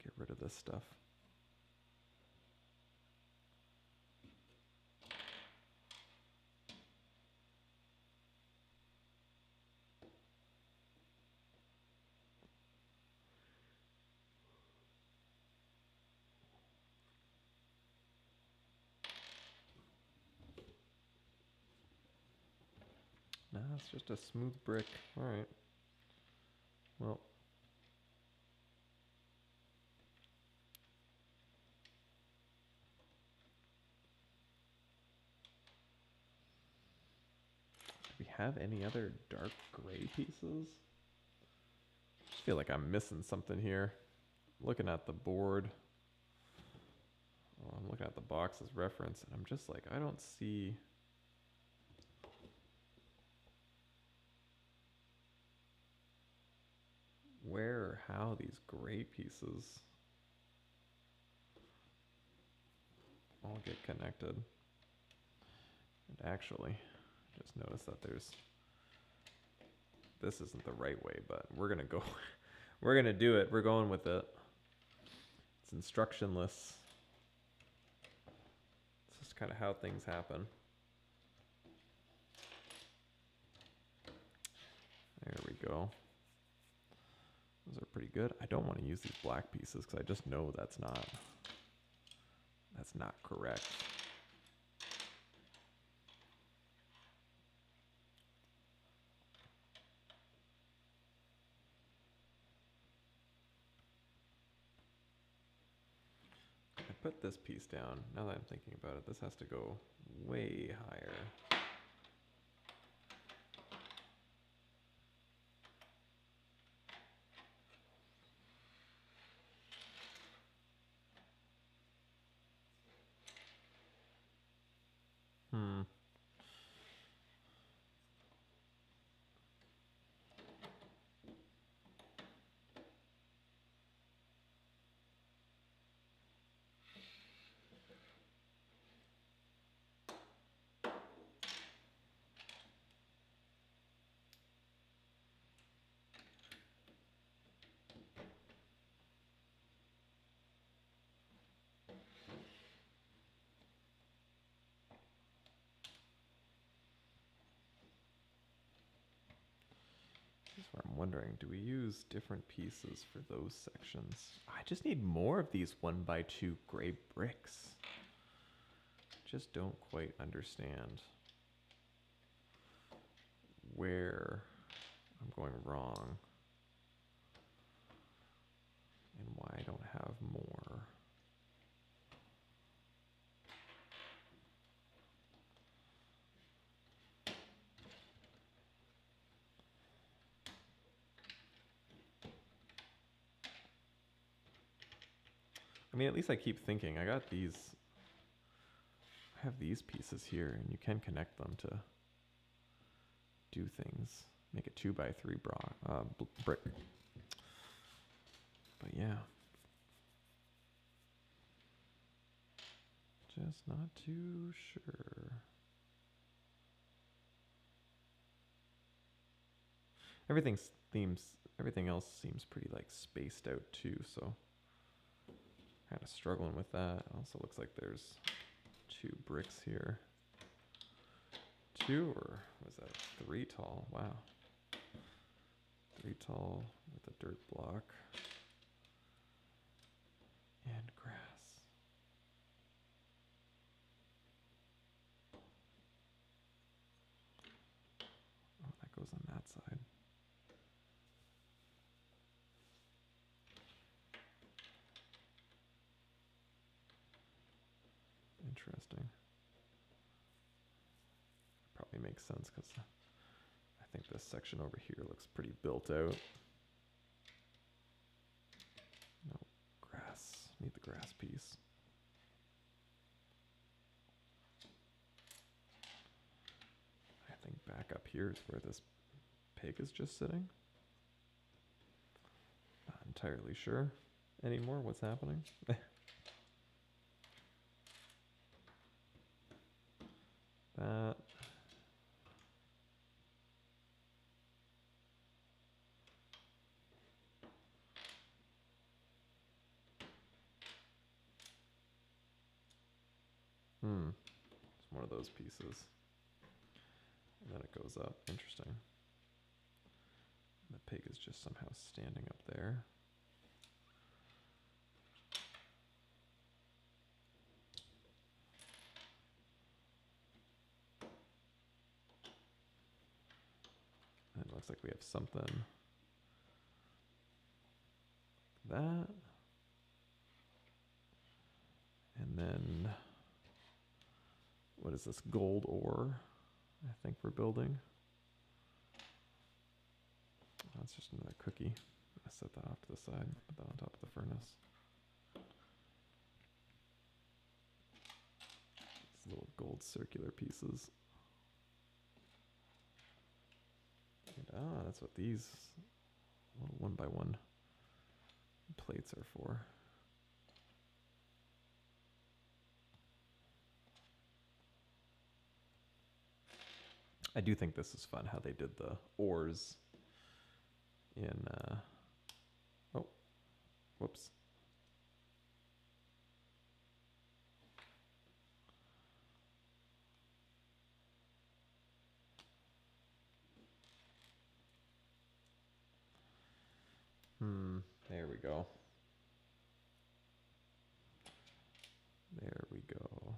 get rid of this stuff. Nah, it's just a smooth brick. All right. Well. Do we have any other dark gray pieces? I just feel like I'm missing something here. Looking at the board. Oh, I'm looking at the box as reference, and I'm just like, I don't see... where or how these gray pieces all won't get connected. And actually, just notice that this isn't the right way, but we're gonna go, we're gonna do it. We're going with it. It's instructionless. It's just kind of how things happen. There we go. Those are pretty good. I don't want to use these black pieces because I just know that's not correct. I put this piece down. Now that I'm thinking about it, this has to go way higher. This is where I'm wondering, do we use different pieces for those sections? I just need more of these 1x2 gray bricks. Just don't quite understand where I'm going wrong and why I don't have more. I mean, at least I keep thinking, I got these, I have these pieces here, and you can connect them to do things. Make a 2x3 brick. But yeah. Just not too sure. Everything else seems pretty like spaced out too, so kind of struggling with that. Also looks like there's 2 bricks here. 2 or was that 3 tall? Wow. 3 tall with a dirt block. And grass. Oh, that goes on that side. Interesting. Probably makes sense because I think this section over here looks pretty built out. No, grass. Need the grass piece. I think back up here is where this pig is just sitting. Not entirely sure anymore what's happening. That. It's one of those pieces. And then it goes up. Interesting. And the pig is just somehow standing up there. And it looks like we have something like that. And then, what is this, gold ore? I think we're building. That's just another cookie. I'm gonna set that off to the side, put that on top of the furnace. These little gold circular pieces. And, that's what these little 1x1 plates are for. I do think this is fun how they did the oars in oh, whoops. There we go. There we go.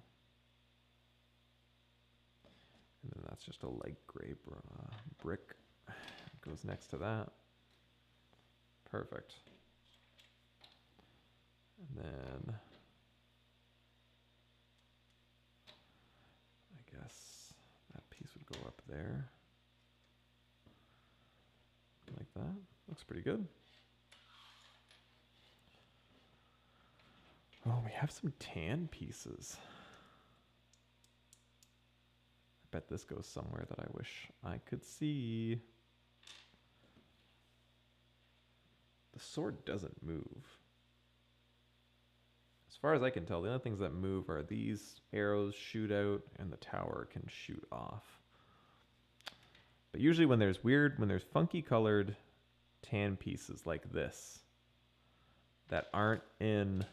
And then that's just a light gray brick. Goes next to that. Perfect. And then I guess that piece would go up there. Like that. Looks pretty good. Oh, we have some tan pieces. I bet this goes somewhere that I wish I could see. The sword doesn't move. As far as I can tell, the only things that move are these arrows shoot out and the tower can shoot off. But usually when there's funky colored tan pieces like this that aren't in,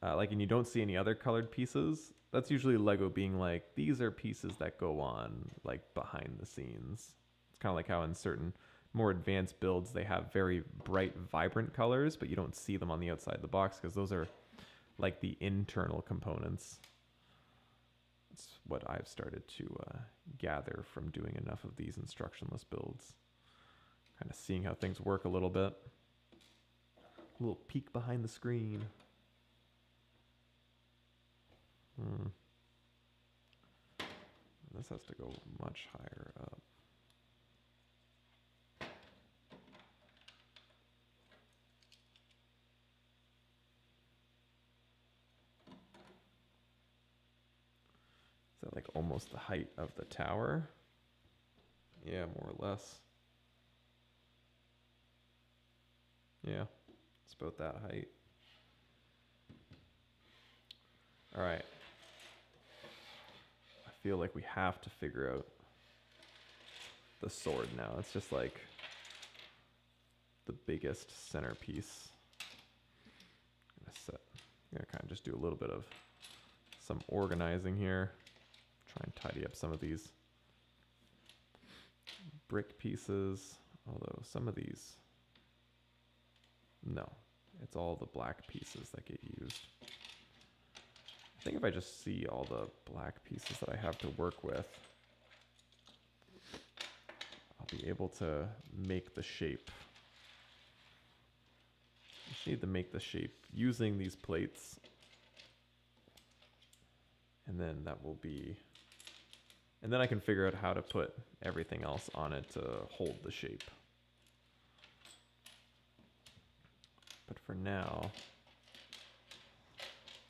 and you don't see any other colored pieces, that's usually Lego being like, these are pieces that go on like behind the scenes. It's kind of like how in certain more advanced builds they have very bright, vibrant colors, but you don't see them on the outside of the box because those are like the internal components. That's what I've started to gather from doing enough of these instructionless builds. Kind of seeing how things work a little bit. A little peek behind the screen. This has to go much higher up. Is that like almost the height of the tower? Yeah, more or less. Yeah, it's about that height. All right. I feel like we have to figure out the sword now. It's just like the biggest centerpiece. I'm gonna kind of just do a little bit of some organizing here. Try and tidy up some of these brick pieces. Although some of these, no, it's all the black pieces that get used. I think if I just see all the black pieces that I have to work with, I'll be able to make the shape. I just need to make the shape using these plates. And then that will be, and then I can figure out how to put everything else on it to hold the shape. But for now,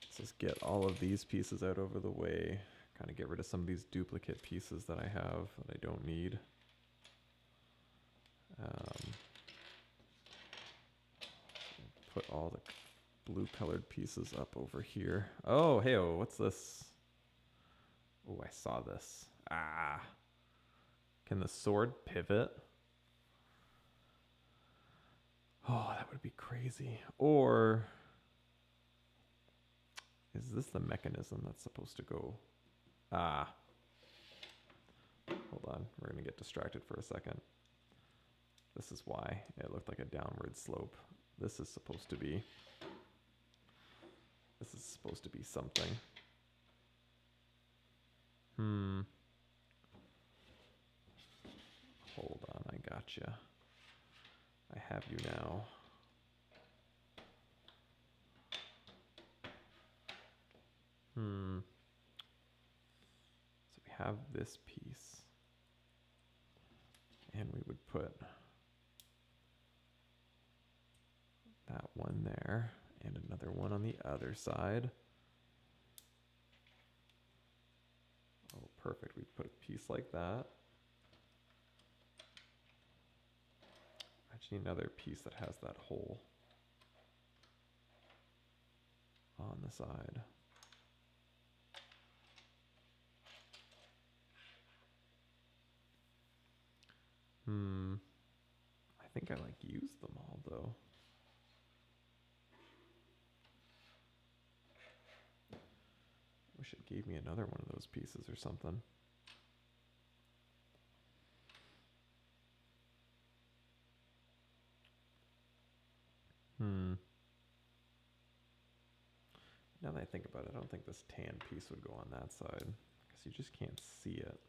let's just get all of these pieces out over the way. Kind of get rid of some of these duplicate pieces that I have that I don't need. Put all the blue colored pieces up over here. Oh, hey, what's this? Oh, I saw this. Ah. Can the sword pivot? Oh, that would be crazy. Or is this the mechanism that's supposed to go? Ah. Hold on. We're going to get distracted for a second. This is why it looked like a downward slope. This is supposed to be something. Hold on, I gotcha. I have you now. So we have this piece. And we would put that one there and another one on the other side. Oh, perfect. We'd put a piece like that. I just need another piece that has that hole on the side. I think I like used them all though. Wish it gave me another one of those pieces or something. Now that I think about it, I don't think this tan piece would go on that side because you just can't see it.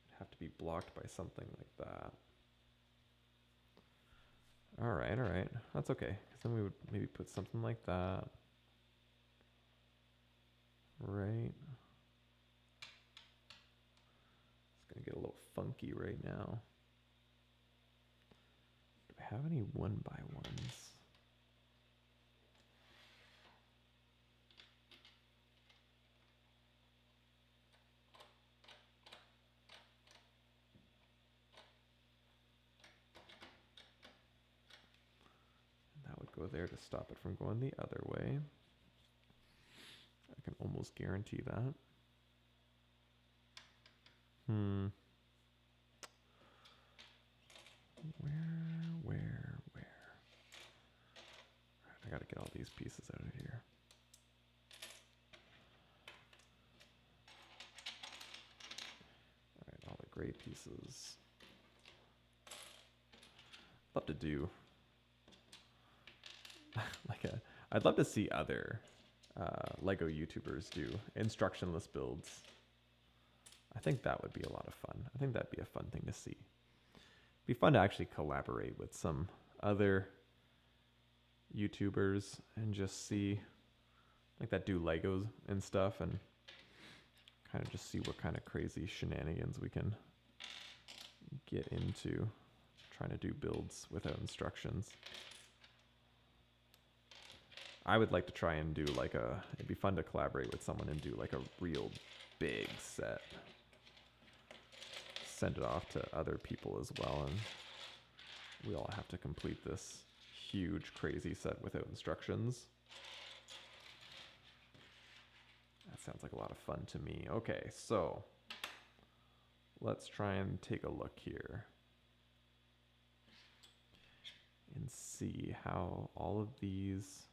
It'd have to be blocked by something like that. All right. That's okay. Because then we would maybe put something like that. Right. It's going to get a little funky right now. Do I have any 1x1s? That would go there to stop it from going the other way. I can almost guarantee that. Where? Right, I gotta get all these pieces out of here. Alright, all the gray pieces. Love to do I'd love to see other Lego YouTubers do instructionless builds. I think that would be a lot of fun. I think that'd be a fun thing to see. It'd be fun to actually collaborate with some other YouTubers and just see like that do Legos and stuff and kind of just see what kind of crazy shenanigans we can get into trying to do builds without instructions. I would like to try and do like it'd be fun to collaborate with someone and do like a real big set. Send it off to other people as well, and we all have to complete this huge, crazy set without instructions. That sounds like a lot of fun to me. Okay, so let's try and take a look here and see how all of these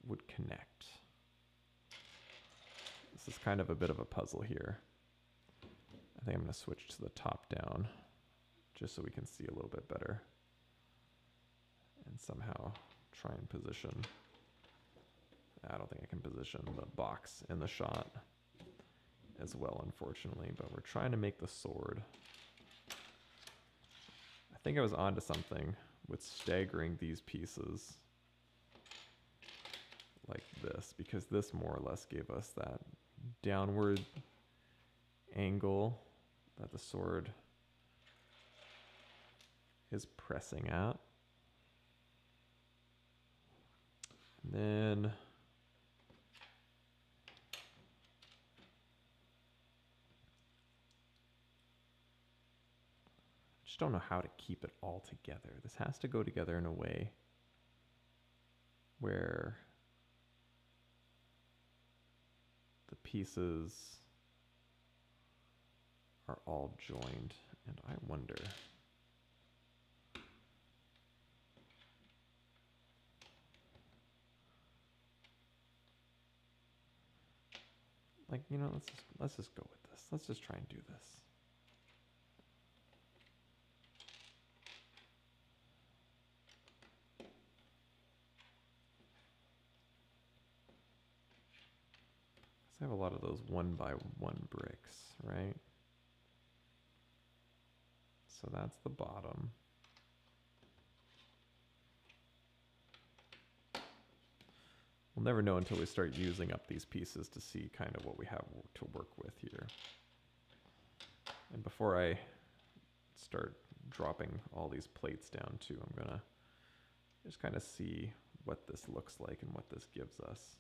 would connect. This is kind of a bit of a puzzle here. I think I'm going to switch to the top down just so we can see a little bit better and somehow try and position. I don't think I can position the box in the shot as well, unfortunately, but we're trying to make the sword. I think I was onto something with staggering these pieces like this, because this more or less gave us that downward angle that the sword is pressing at. And then I just don't know how to keep it all together. This has to go together in a way where the pieces are all joined, and I wonder. Like, you know, let's just go with this. Let's just try and do this. I have a lot of those 1x1 bricks, right? So that's the bottom. We'll never know until we start using up these pieces to see kind of what we have to work with here. And before I start dropping all these plates down too, I'm gonna just kind of see what this looks like and what this gives us.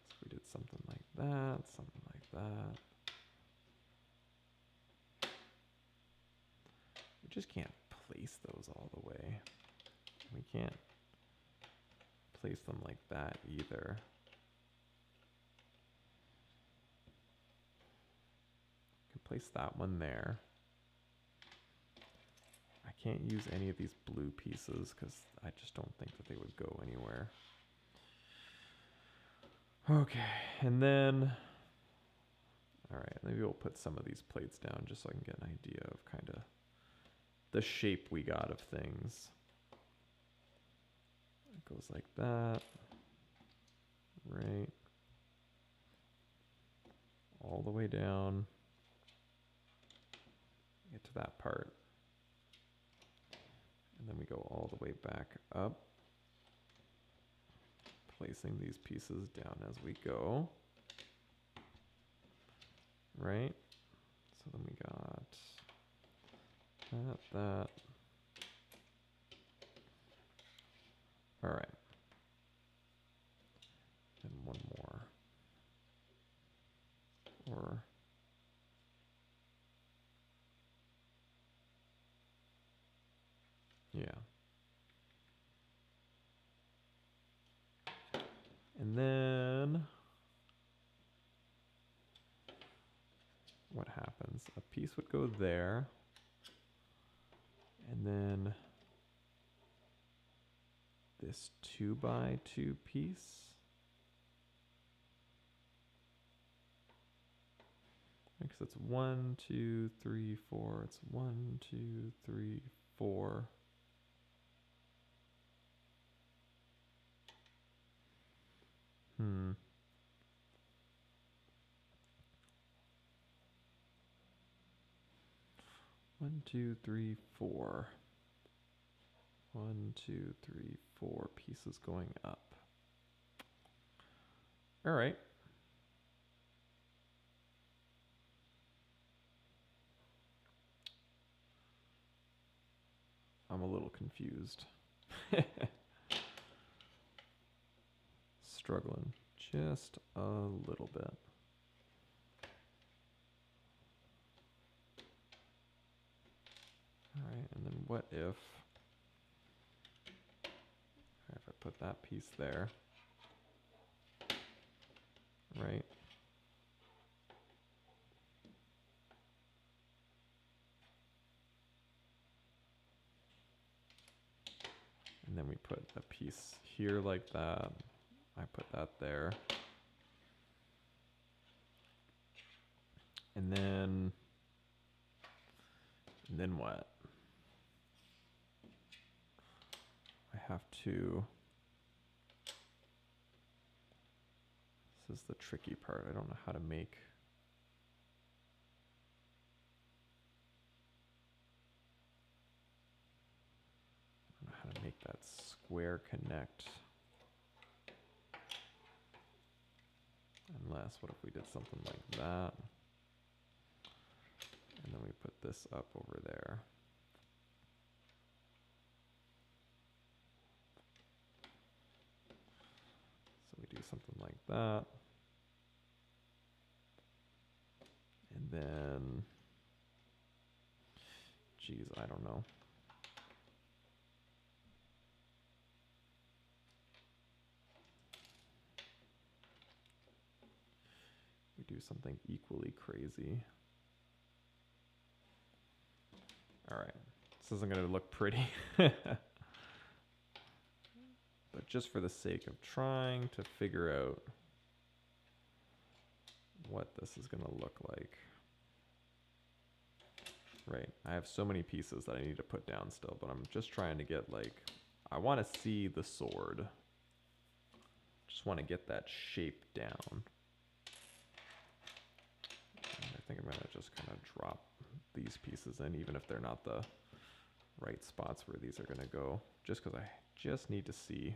So we did something like that, something like that. We just can't place those all the way. We can't place them like that either. Place that one there. I can't use any of these blue pieces because I just don't think that they would go anywhere. Okay, and then, all right, maybe we'll put some of these plates down just so I can get an idea of kind of the shape we got of things. It goes like that, right? All the way down. Get to that part. And then we go all the way back up, placing these pieces down as we go. Right? So then we got that. All right. And one more. Or yeah. And then what happens? A piece would go there. And then this 2x2 piece. Because it's 1, 2, 3, 4. It's 1, 2, 3, 4. Hmm. One, two, three, four. 1, 2, 3, 4 pieces going up. All right. I'm a little confused. Struggling just a little bit. All right, and then what if I put that piece there, right? And then we put a piece here like that. I put that there. And then what? I have to, this is the tricky part. I don't know how to make, that square connect. Unless, what if we did something like that? And then we put this up over there. So we do something like that. And then, geez, I don't know. We do something equally crazy. All right, this isn't going to look pretty. But just for the sake of trying to figure out what this is going to look like. Right, I have so many pieces that I need to put down still, but I'm just trying to get like, I want to see the sword. Just want to get that shape down. And I think I'm going to just kind of drop these pieces in, even if they're not the right spots where these are going to go, just because I just need to see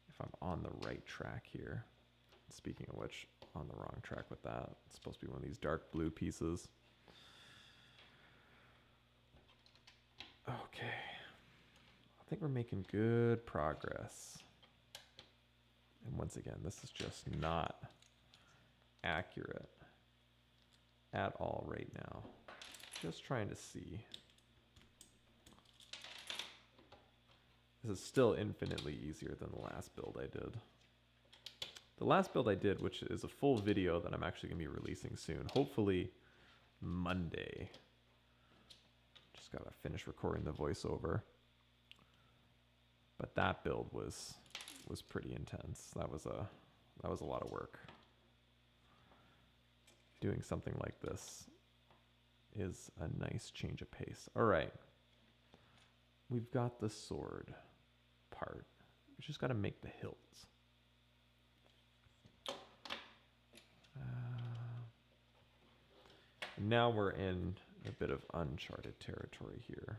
if I'm on the right track here. Speaking of which, on the wrong track with that. It's supposed to be one of these dark blue pieces. Okay, I think we're making good progress. And once again, this is just not accurate at all right now. Just trying to see. This is still infinitely easier than the last build I did. The last build I did, which is a full video that I'm actually going to be releasing soon. Hopefully Monday. Just gotta finish recording the voiceover. But that build was pretty intense. That was a lot of work. Doing something like this is a nice change of pace. All right. We've got the sword part. We just got to make the hilts. Now we're in a bit of uncharted territory here.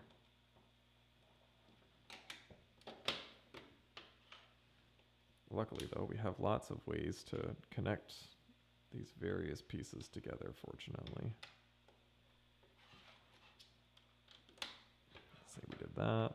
Luckily, though, we have lots of ways to connect these various pieces together, fortunately. Let's say we did that.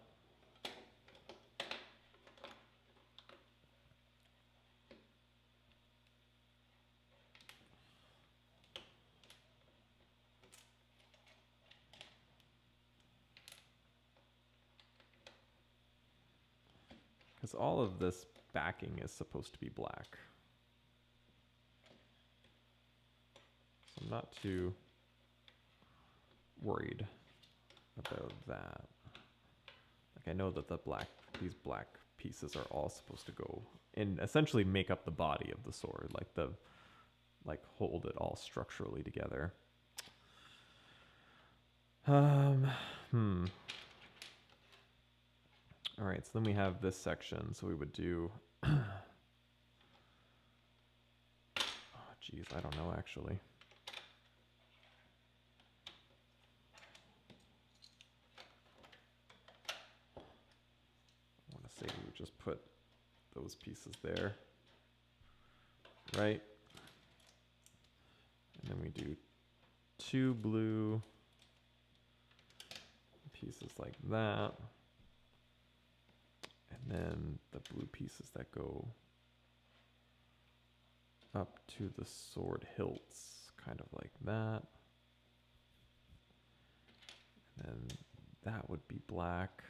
Because all of this backing is supposed to be black. So I'm not too worried about that. Like I know that these black pieces are all supposed to go and essentially make up the body of the sword, like hold it all structurally together. All right, so then we have this section. So we would do, oh geez, I don't know actually. I want to say we would just put those pieces there, right? And then we do 2 blue pieces like that. And then the blue pieces that go up to the sword hilts, kind of like that. And then that would be black.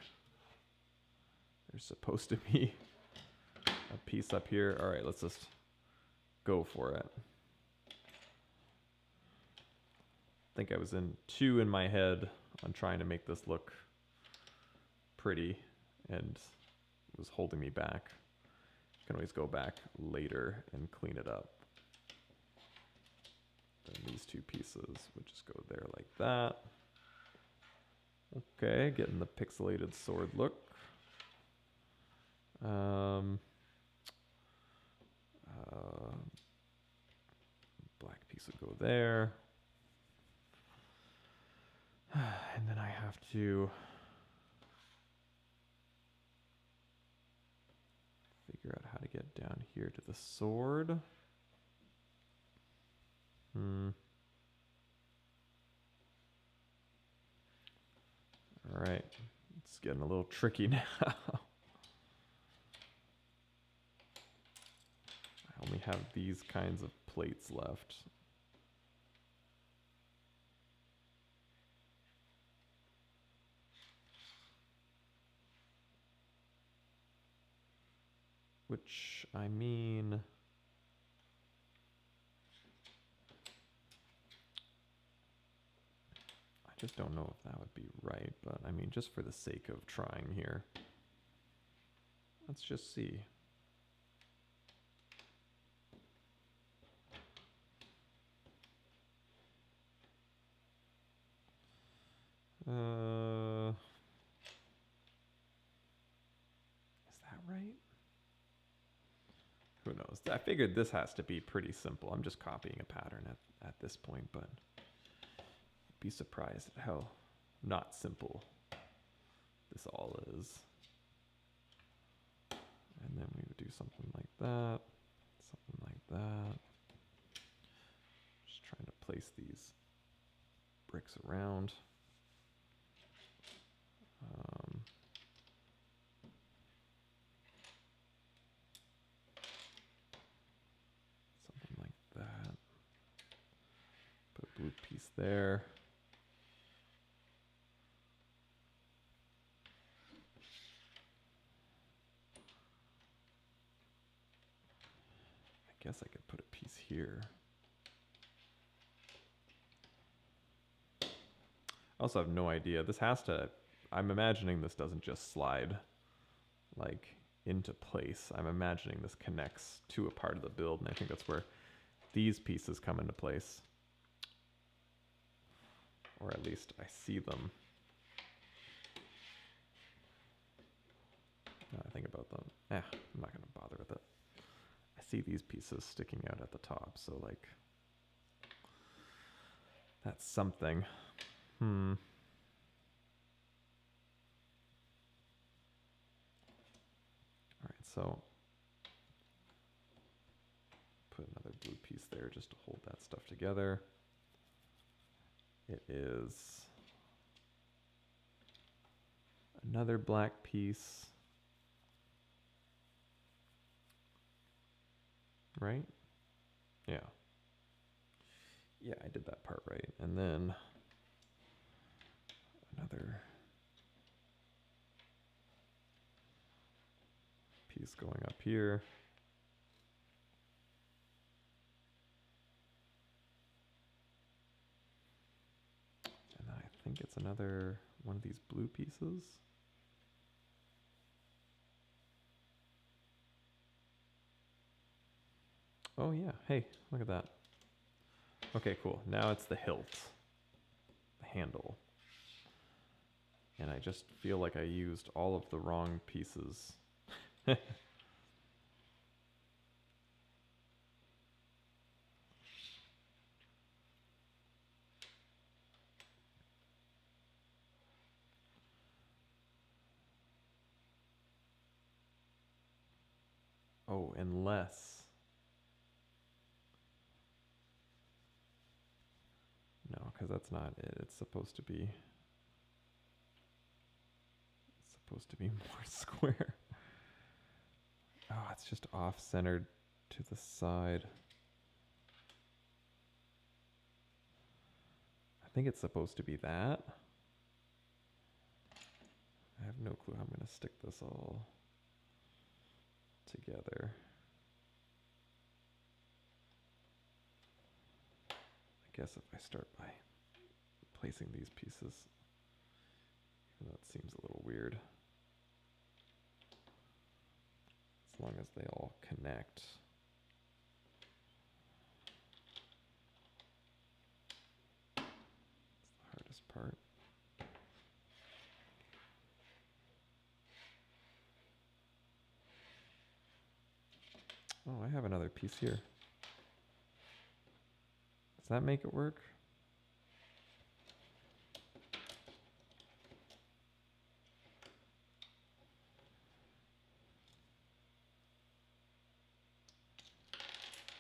There's supposed to be a piece up here. All right, let's just go for it. I think I was in 2 in my head on trying to make this look pretty, and it was holding me back. You can always go back later and clean it up. Then these 2 pieces would just go there like that. Okay, getting the pixelated sword look. Black piece would go there. And then I have to figure out how to get down here to the sword. All right, it's getting a little tricky now. I only have these kinds of plates left. Which, I mean, I just don't know if that would be right, but I mean, just for the sake of trying here, let's just see. Is that right? Who knows? I figured this has to be pretty simple. I'm just copying a pattern at this point, but be surprised at how not simple this all is. And then we would do something like that, something like that. Just trying to place these bricks around. Something like that. Put a blue piece there. I guess I could put a piece here. also have no idea. This has to, I'm imagining this doesn't just slide like into place. I'm imagining this connects to a part of the build, and I think that's where these pieces come into place. Or at least I see them. Now I think about them. I'm not going to bother with it. I see these pieces sticking out at the top, so like that's something. All right, so put another blue piece there just to hold that stuff together. It is another black piece, right? Yeah. Yeah, I did that part right. And then another piece going up here. And then I think it's another one of these blue pieces. Oh yeah, hey, look at that. Okay, cool. Now it's the hilt, the handle. And I just feel like I used all of the wrong pieces. Oh, unless... No, because that's not it. It's supposed to be... It's supposed to be more square. Oh, it's just off-centered to the side. I think it's supposed to be that. I have no clue how I'm going to stick this all together. I guess if I start by placing these pieces, even though it seems a little weird, as long as they all connect. It's the hardest part. Oh, I have another piece here. Does that make it work?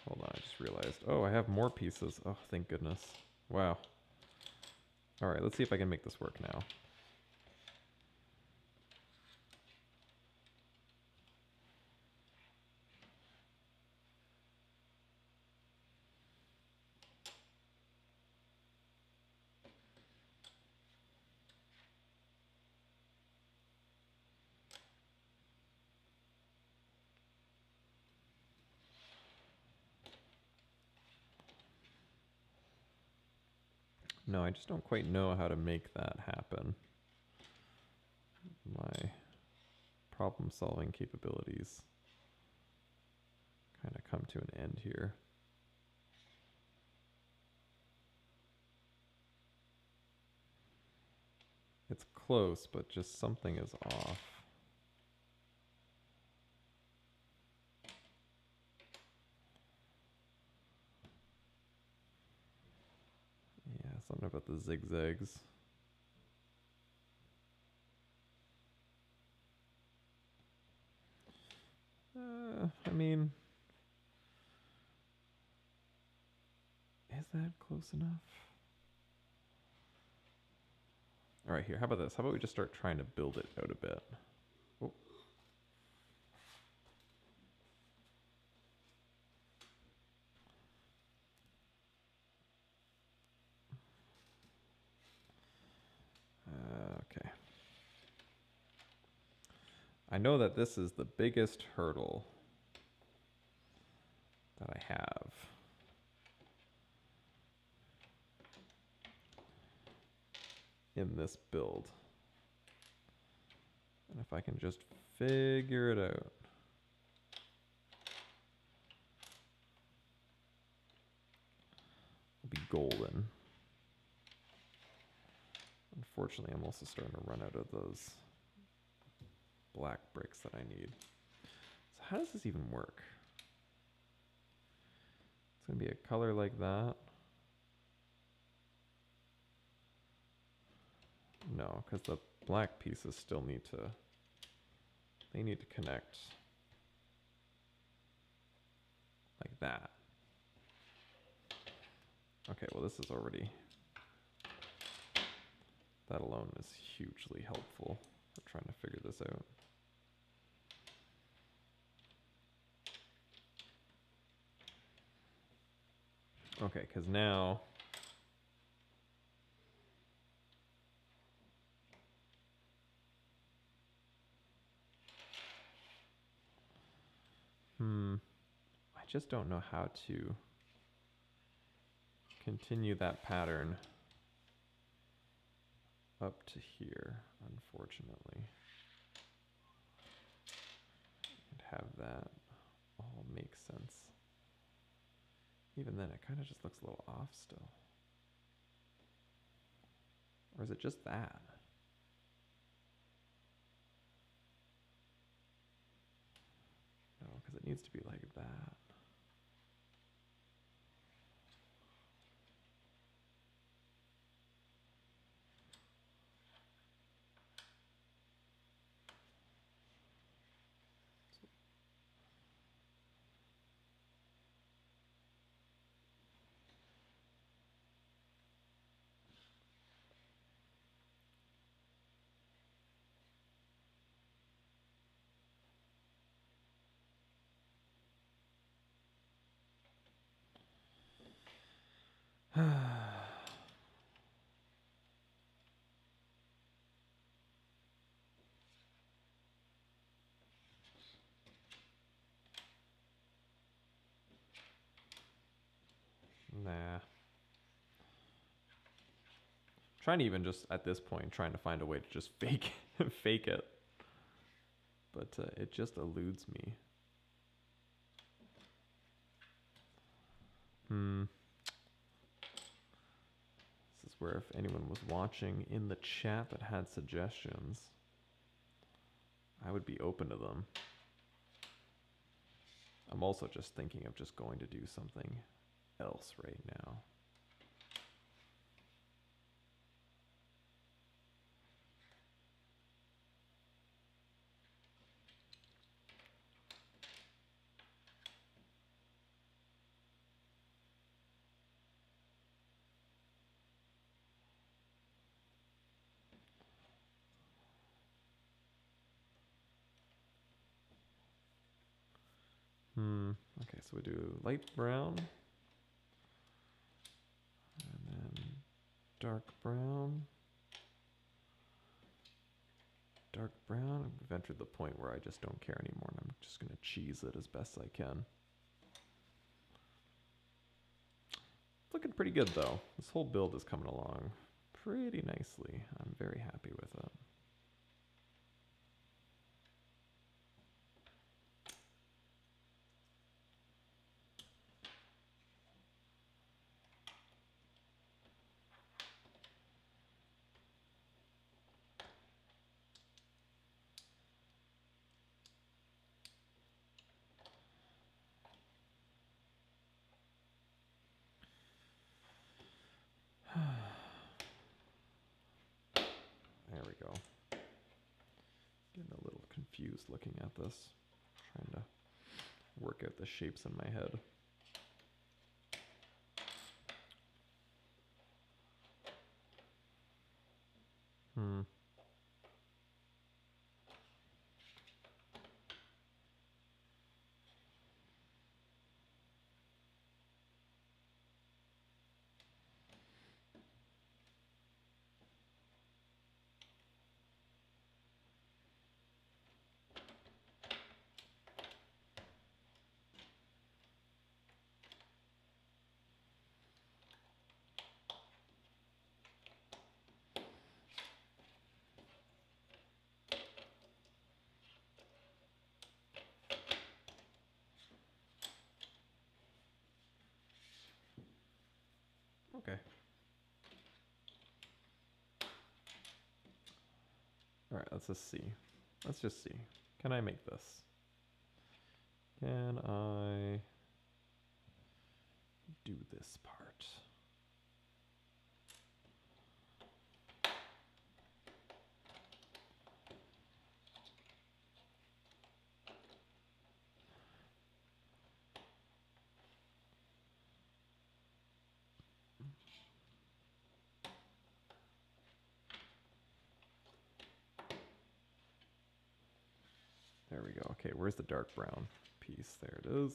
Hold on, I just realized. Oh, I have more pieces. Oh, thank goodness. Wow. All right, let's see if I can make this work now. No, I just don't quite know how to make that happen. My problem-solving capabilities kind of come to an end here. It's close, but just something is off. Yeah, something about the zigzags. I mean, is that close enough? All right, here, how about this? How about we just start trying to build it out a bit? Oh. Okay. I know that this is the biggest hurdle that I have. in this build. And if I can just figure it out. It'll be golden. Unfortunately, I'm also starting to run out of those black bricks that I need. So how does this even work? It's going to be a color like that. No, because the black pieces still need to, they need to connect like that. Okay, well this is already, that alone is hugely helpful for trying to figure this out. Okay, because now I just don't know how to continue that pattern up to here, unfortunately. And have that all make sense. Even then, it kind of just looks a little off still. Or is it just that? No, because it needs to be like that. Nah. Trying to even just, at this point, trying to find a way to just fake fake it. But it just eludes me. This is where if anyone was watching in the chat that had suggestions, I would be open to them. I'm also just thinking of just going to do something else right now. Okay, so we do light brown. And then dark brown. Dark brown. We've entered the point where I just don't care anymore, and I'm just going to cheese it as best I can. Looking pretty good, though. This whole build is coming along pretty nicely. I'm very happy with it. There we go. Getting a little confused looking at this. Trying to work out the shapes in my head. okay. All right, let's just see. Let's just see. Can I make this? Can I do this part? There we go. Okay, where's the dark brown piece? There it is.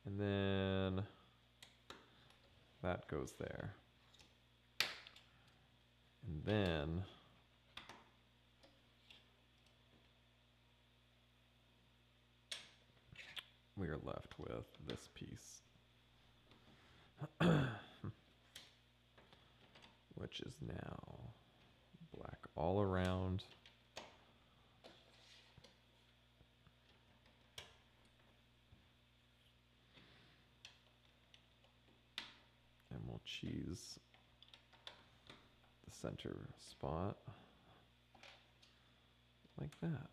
And then that goes there. And then we are left with this piece, which is now black all around. And we'll choose the center spot like that.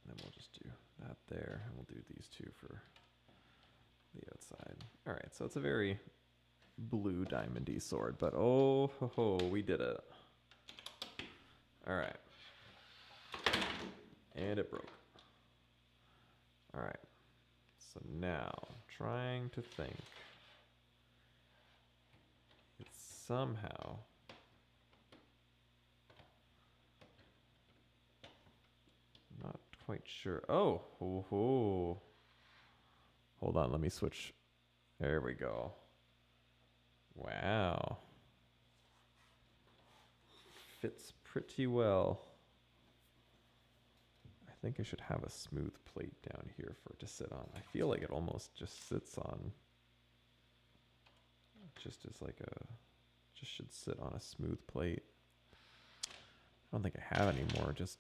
Then we'll just do that there, and we'll do these two for the outside. All right, so it's a very blue diamondy sword, but oh ho ho, we did it. All right. And it broke. All right. So now, trying to think. It's somehow not quite sure. Oh, ho, ho. Hold on, let me switch. There we go. Wow. Fits pretty well. I think I should have a smooth plate down here for it to sit on. I feel like it almost just sits on, just as like a, just should sit on a smooth plate. I don't think I have any more, just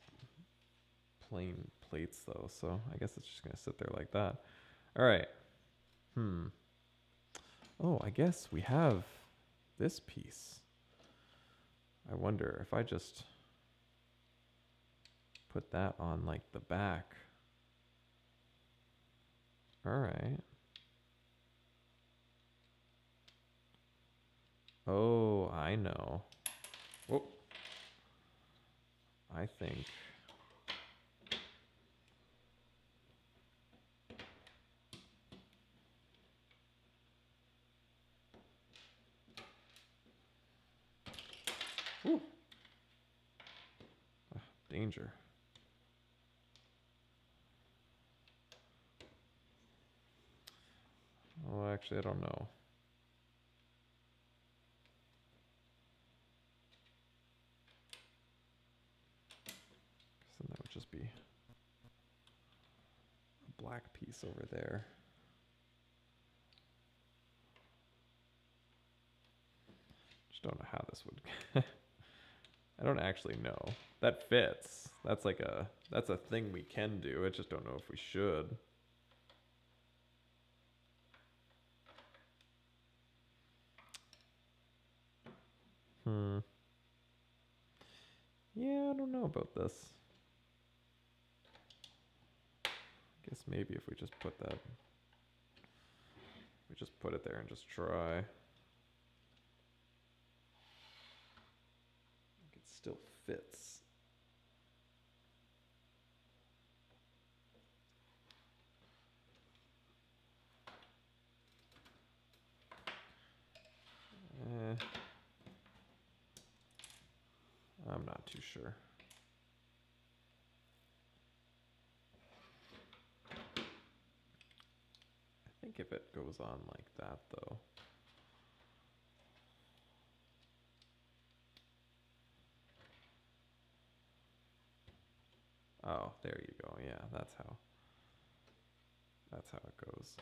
plain plates though, so I guess it's just gonna sit there like that. All right. Oh, I guess we have this piece. I wonder if I just put that on like the back. All right. Oh, I know. Whoa. I think. Ooh. Danger. Oh, actually, I don't know. Then that would just be a black piece over there. Just don't know how this would. I don't actually know. That fits. That's like that's a thing we can do. I just don't know if we should. Yeah, I don't know about this. I guess maybe if we just put that, we just put it there and just try. It still fits. I'm not too sure. I think if it goes on like that though. Oh, there you go. Yeah, that's how it goes.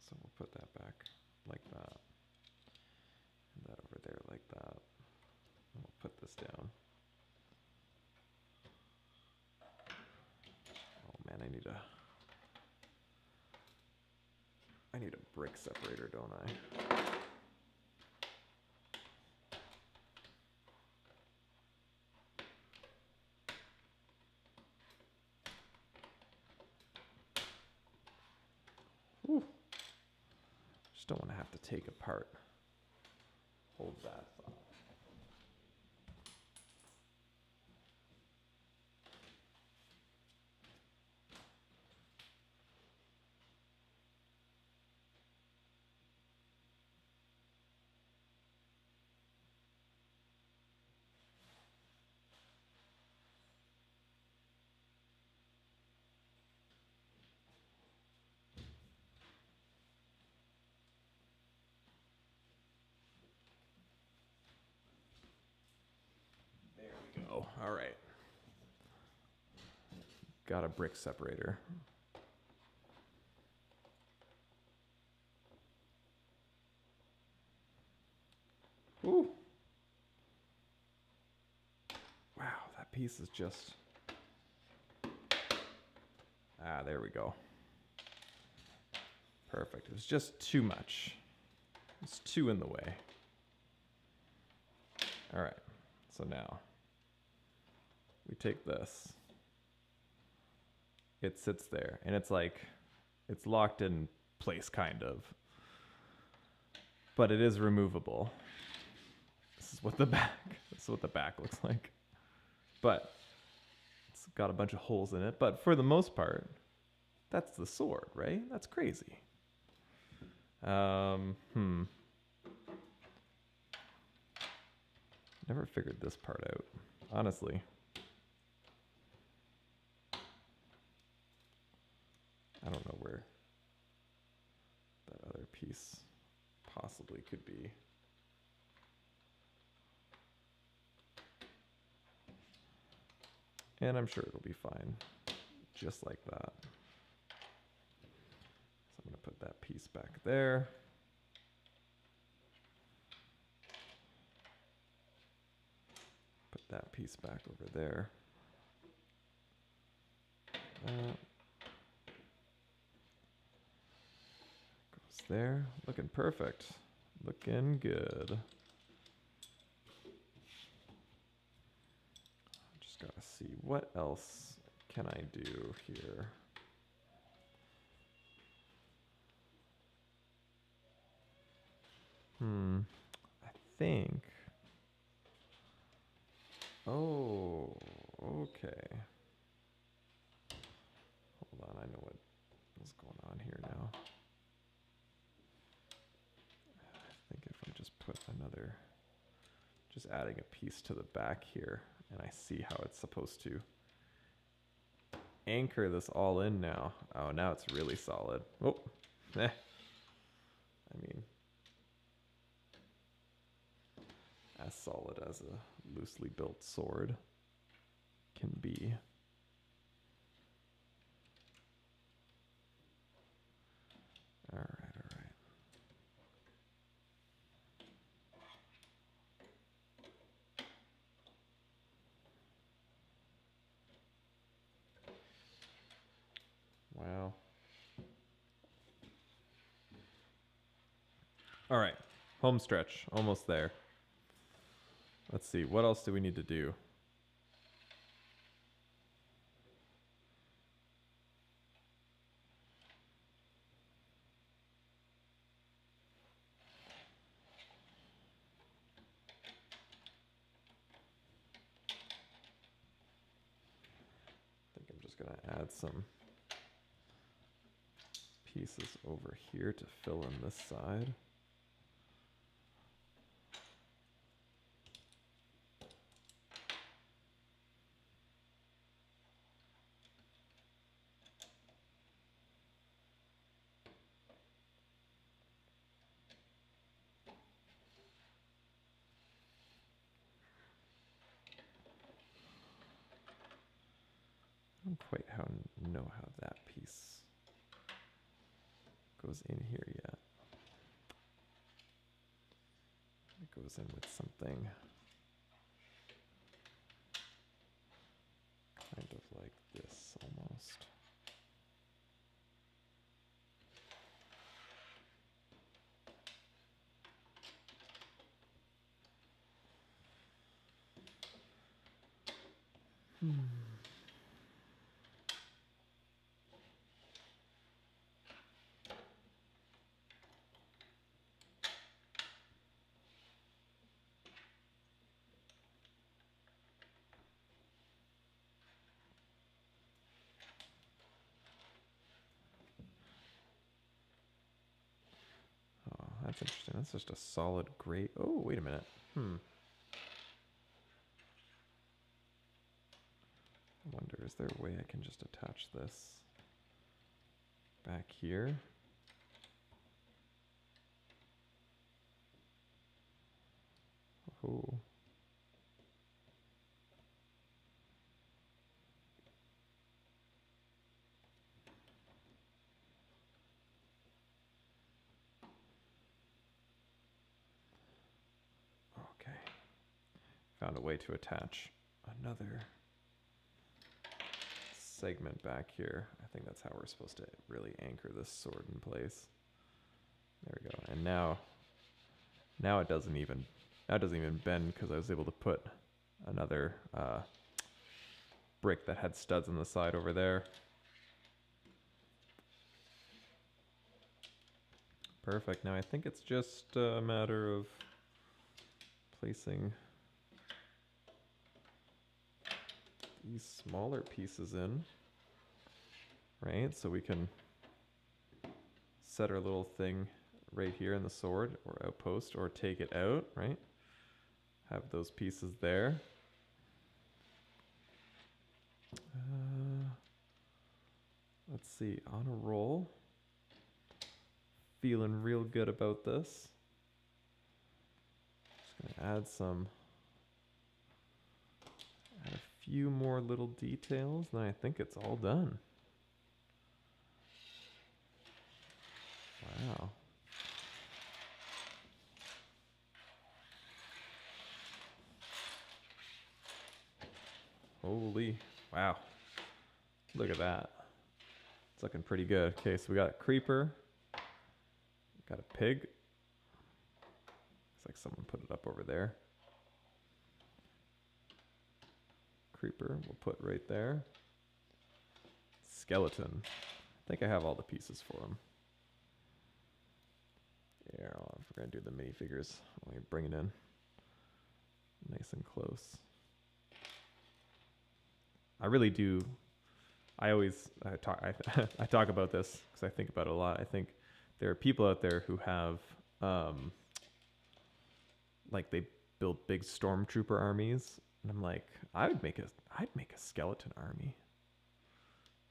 So we'll put that back like that. And that over there like that. And we'll put this down. Oh man, I need a brick separator, don't I? Whew. Just don't want to have to take apart. Hold that thought. Oh, all right. Got a brick separator. Ooh. Wow, that piece is just... Ah, there we go. Perfect. It was just too much. It's too in the way. All right. So now we take this. It sits there, and it's like, it's locked in place, kind of. But it is removable. This is what the back looks like. But it's got a bunch of holes in it. But for the most part, that's the sword, right? That's crazy. Never figured this part out, honestly. I don't know where that other piece possibly could be. And I'm sure it'll be fine, just like that. So I'm going to put that piece back there. Put that piece back over there. Goes there. Looking perfect. Looking good. Just gotta see what else can I do here. I think. Oh, okay. Hold on, I know what's going on here now. I think if I just put just adding a piece to the back here, and I see how it's supposed to anchor this all in now. Oh, now it's really solid. Oh, I mean, as solid as a loosely built sword can be. All right. Wow. All right, home stretch, almost there. Let's see, what else do we need to do? I think I'm just gonna add some pieces over here to fill in this side. I don't quite know how that piece goes in here yet. It goes in with something kind of like this almost. Oh, that's interesting. That's just a solid gray. Oh, wait a minute. I wonder, is there a way I can just attach this back here? Oh. Okay. Found a way to attach another segment back here. I think that's how we're supposed to really anchor this sword in place. There we go. And now it doesn't even bend because I was able to put another brick that had studs on the side over there. Perfect. Now I think it's just a matter of placing these smaller pieces in, right? So we can set our little thing right here in the sword or outpost, or take it out, right? Have those pieces there. Let's see, on a roll. Feeling real good about this. Just gonna add a few more little details, and I think it's all done. Wow. Holy, wow. Look at that. It's looking pretty good. Okay, so we got a creeper. Got a pig. Looks like someone put it up over there. Creeper, we'll put right there. Skeleton. I think I have all the pieces for him. Yeah, if we're gonna do the minifigures, let me bring it in nice and close. I really do. I talk about this because I think about it a lot. I think there are people out there who have like they build big stormtrooper armies, and I'm like, I'd make a skeleton army.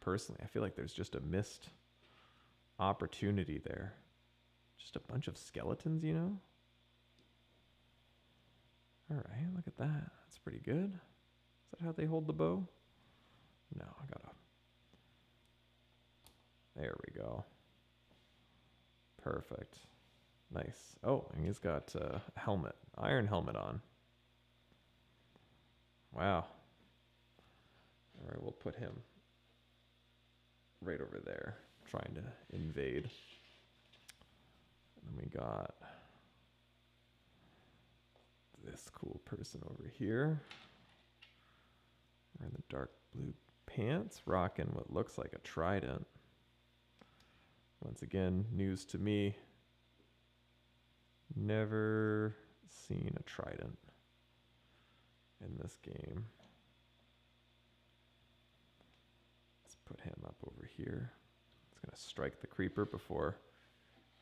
Personally, I feel like there's just a missed opportunity there. Just a bunch of skeletons, you know? All right, look at that. That's pretty good. Is that how they hold the bow? No, I gotta. There we go. Perfect. Nice. Oh, and he's got a helmet, iron helmet on. Wow. All right, we'll put him right over there, trying to invade. And then we got this cool person over here. Wearing the dark blue pants, rocking what looks like a trident. Once again, news to me. Never seen a trident in this game. Let's put him up over here. It's gonna strike the creeper before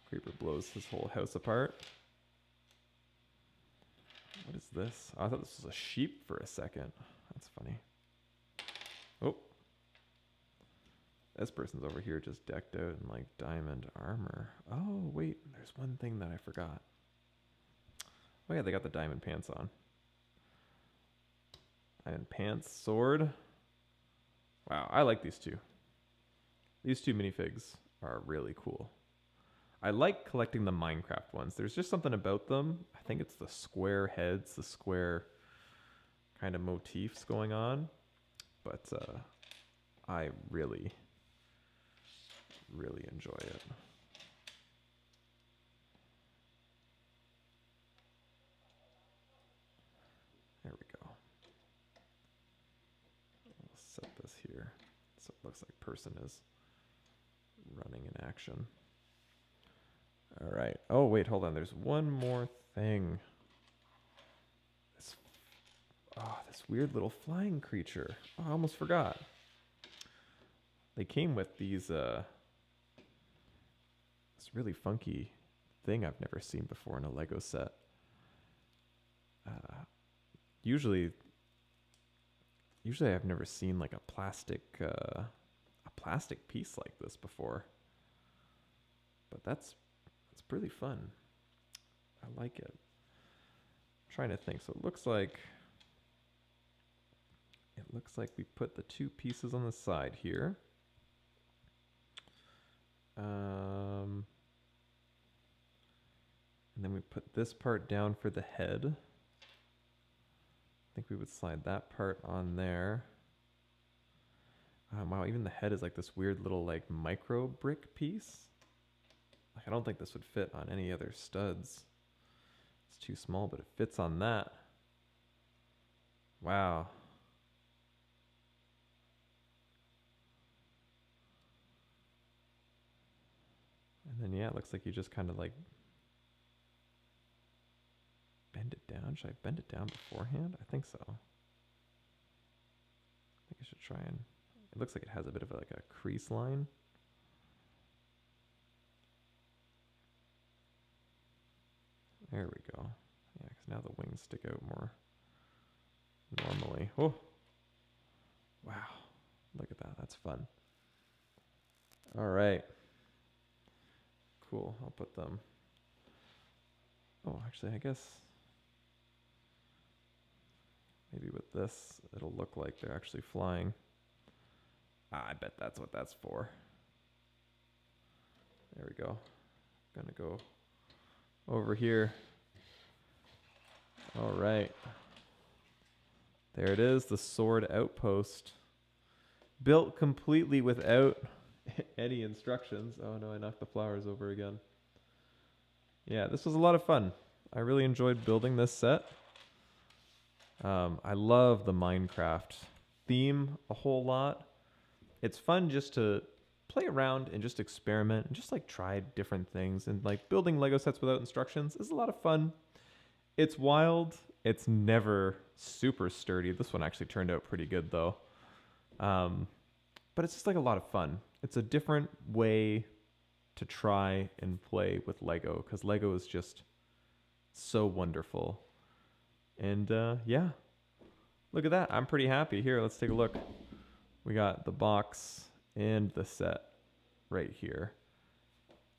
creeper blows his whole house apart. What is this? Oh, I thought this was a sheep for a second. That's funny. Oh. This person's over here just decked out in like diamond armor. Oh, wait, there's one thing that I forgot. Oh yeah, they got the diamond pants on. Diamond pants, sword. Wow, I like these two. These two minifigs are really cool. I like collecting the Minecraft ones. There's just something about them. I think it's the square heads, the square kind of motifs going on. But I really, really enjoy it. There we go. I'll set this here so it looks like person is running in action. All right. Oh, wait, hold on. There's one more thing. This weird little flying creature. Oh, I almost forgot. They came with these, this really funky thing I've never seen before in a Lego set. Usually I've never seen like a plastic piece like this before. But that's pretty fun. I like it. I'm trying to think. So it looks like we put the two pieces on the side here. And then we put this part down for the head. I think we would slide that part on there. Wow, even the head is like this weird little like micro brick piece. Like, I don't think this would fit on any other studs. It's too small, but it fits on that. Wow. And then, yeah, it looks like you just kind of like bend it down. Should I bend it down beforehand? I think so. I think I should try and... It looks like it has a bit of like a crease line. There we go. Yeah, because now the wings stick out more normally. Oh, wow. Look at that. That's fun. All right. Cool. I'll put them. Oh, actually, I guess maybe with this, it'll look like they're actually flying. I bet that's what that's for. There we go. Gonna go over here. All right. There it is, the Sword Outpost. Built completely without any instructions. Oh no, I knocked the flowers over again. Yeah, this was a lot of fun. I really enjoyed building this set. I love the Minecraft theme a whole lot. It's fun just to play around and just experiment and just like try different things, and like building Lego sets without instructions is a lot of fun. It's wild. It's never super sturdy. This one actually turned out pretty good though. But it's just like a lot of fun. It's a different way to try and play with Lego, because Lego is just so wonderful. And yeah, look at that. I'm pretty happy. Here, let's take a look. We got the box and the set right here.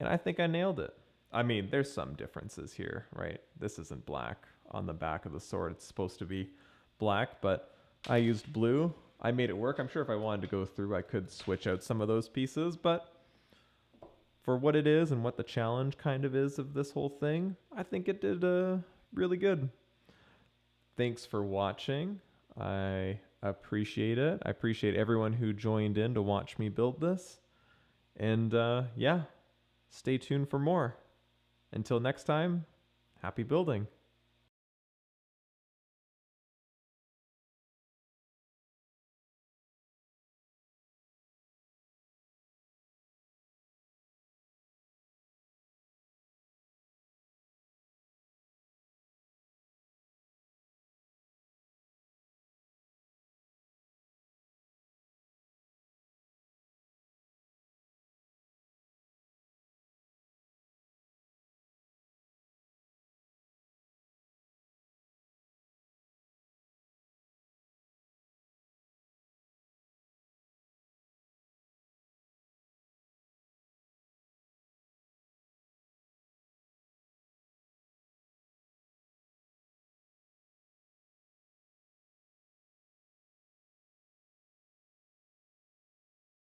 And I think I nailed it. I mean, there's some differences here, right? This isn't black on the back of the sword. It's supposed to be black, but I used blue. I made it work. I'm sure if I wanted to go through, I could switch out some of those pieces, but for what it is and what the challenge kind of is of this whole thing, I think it did really good. Thanks for watching. I appreciate it. I appreciate everyone who joined in to watch me build this. And yeah, stay tuned for more. Until next time, happy building.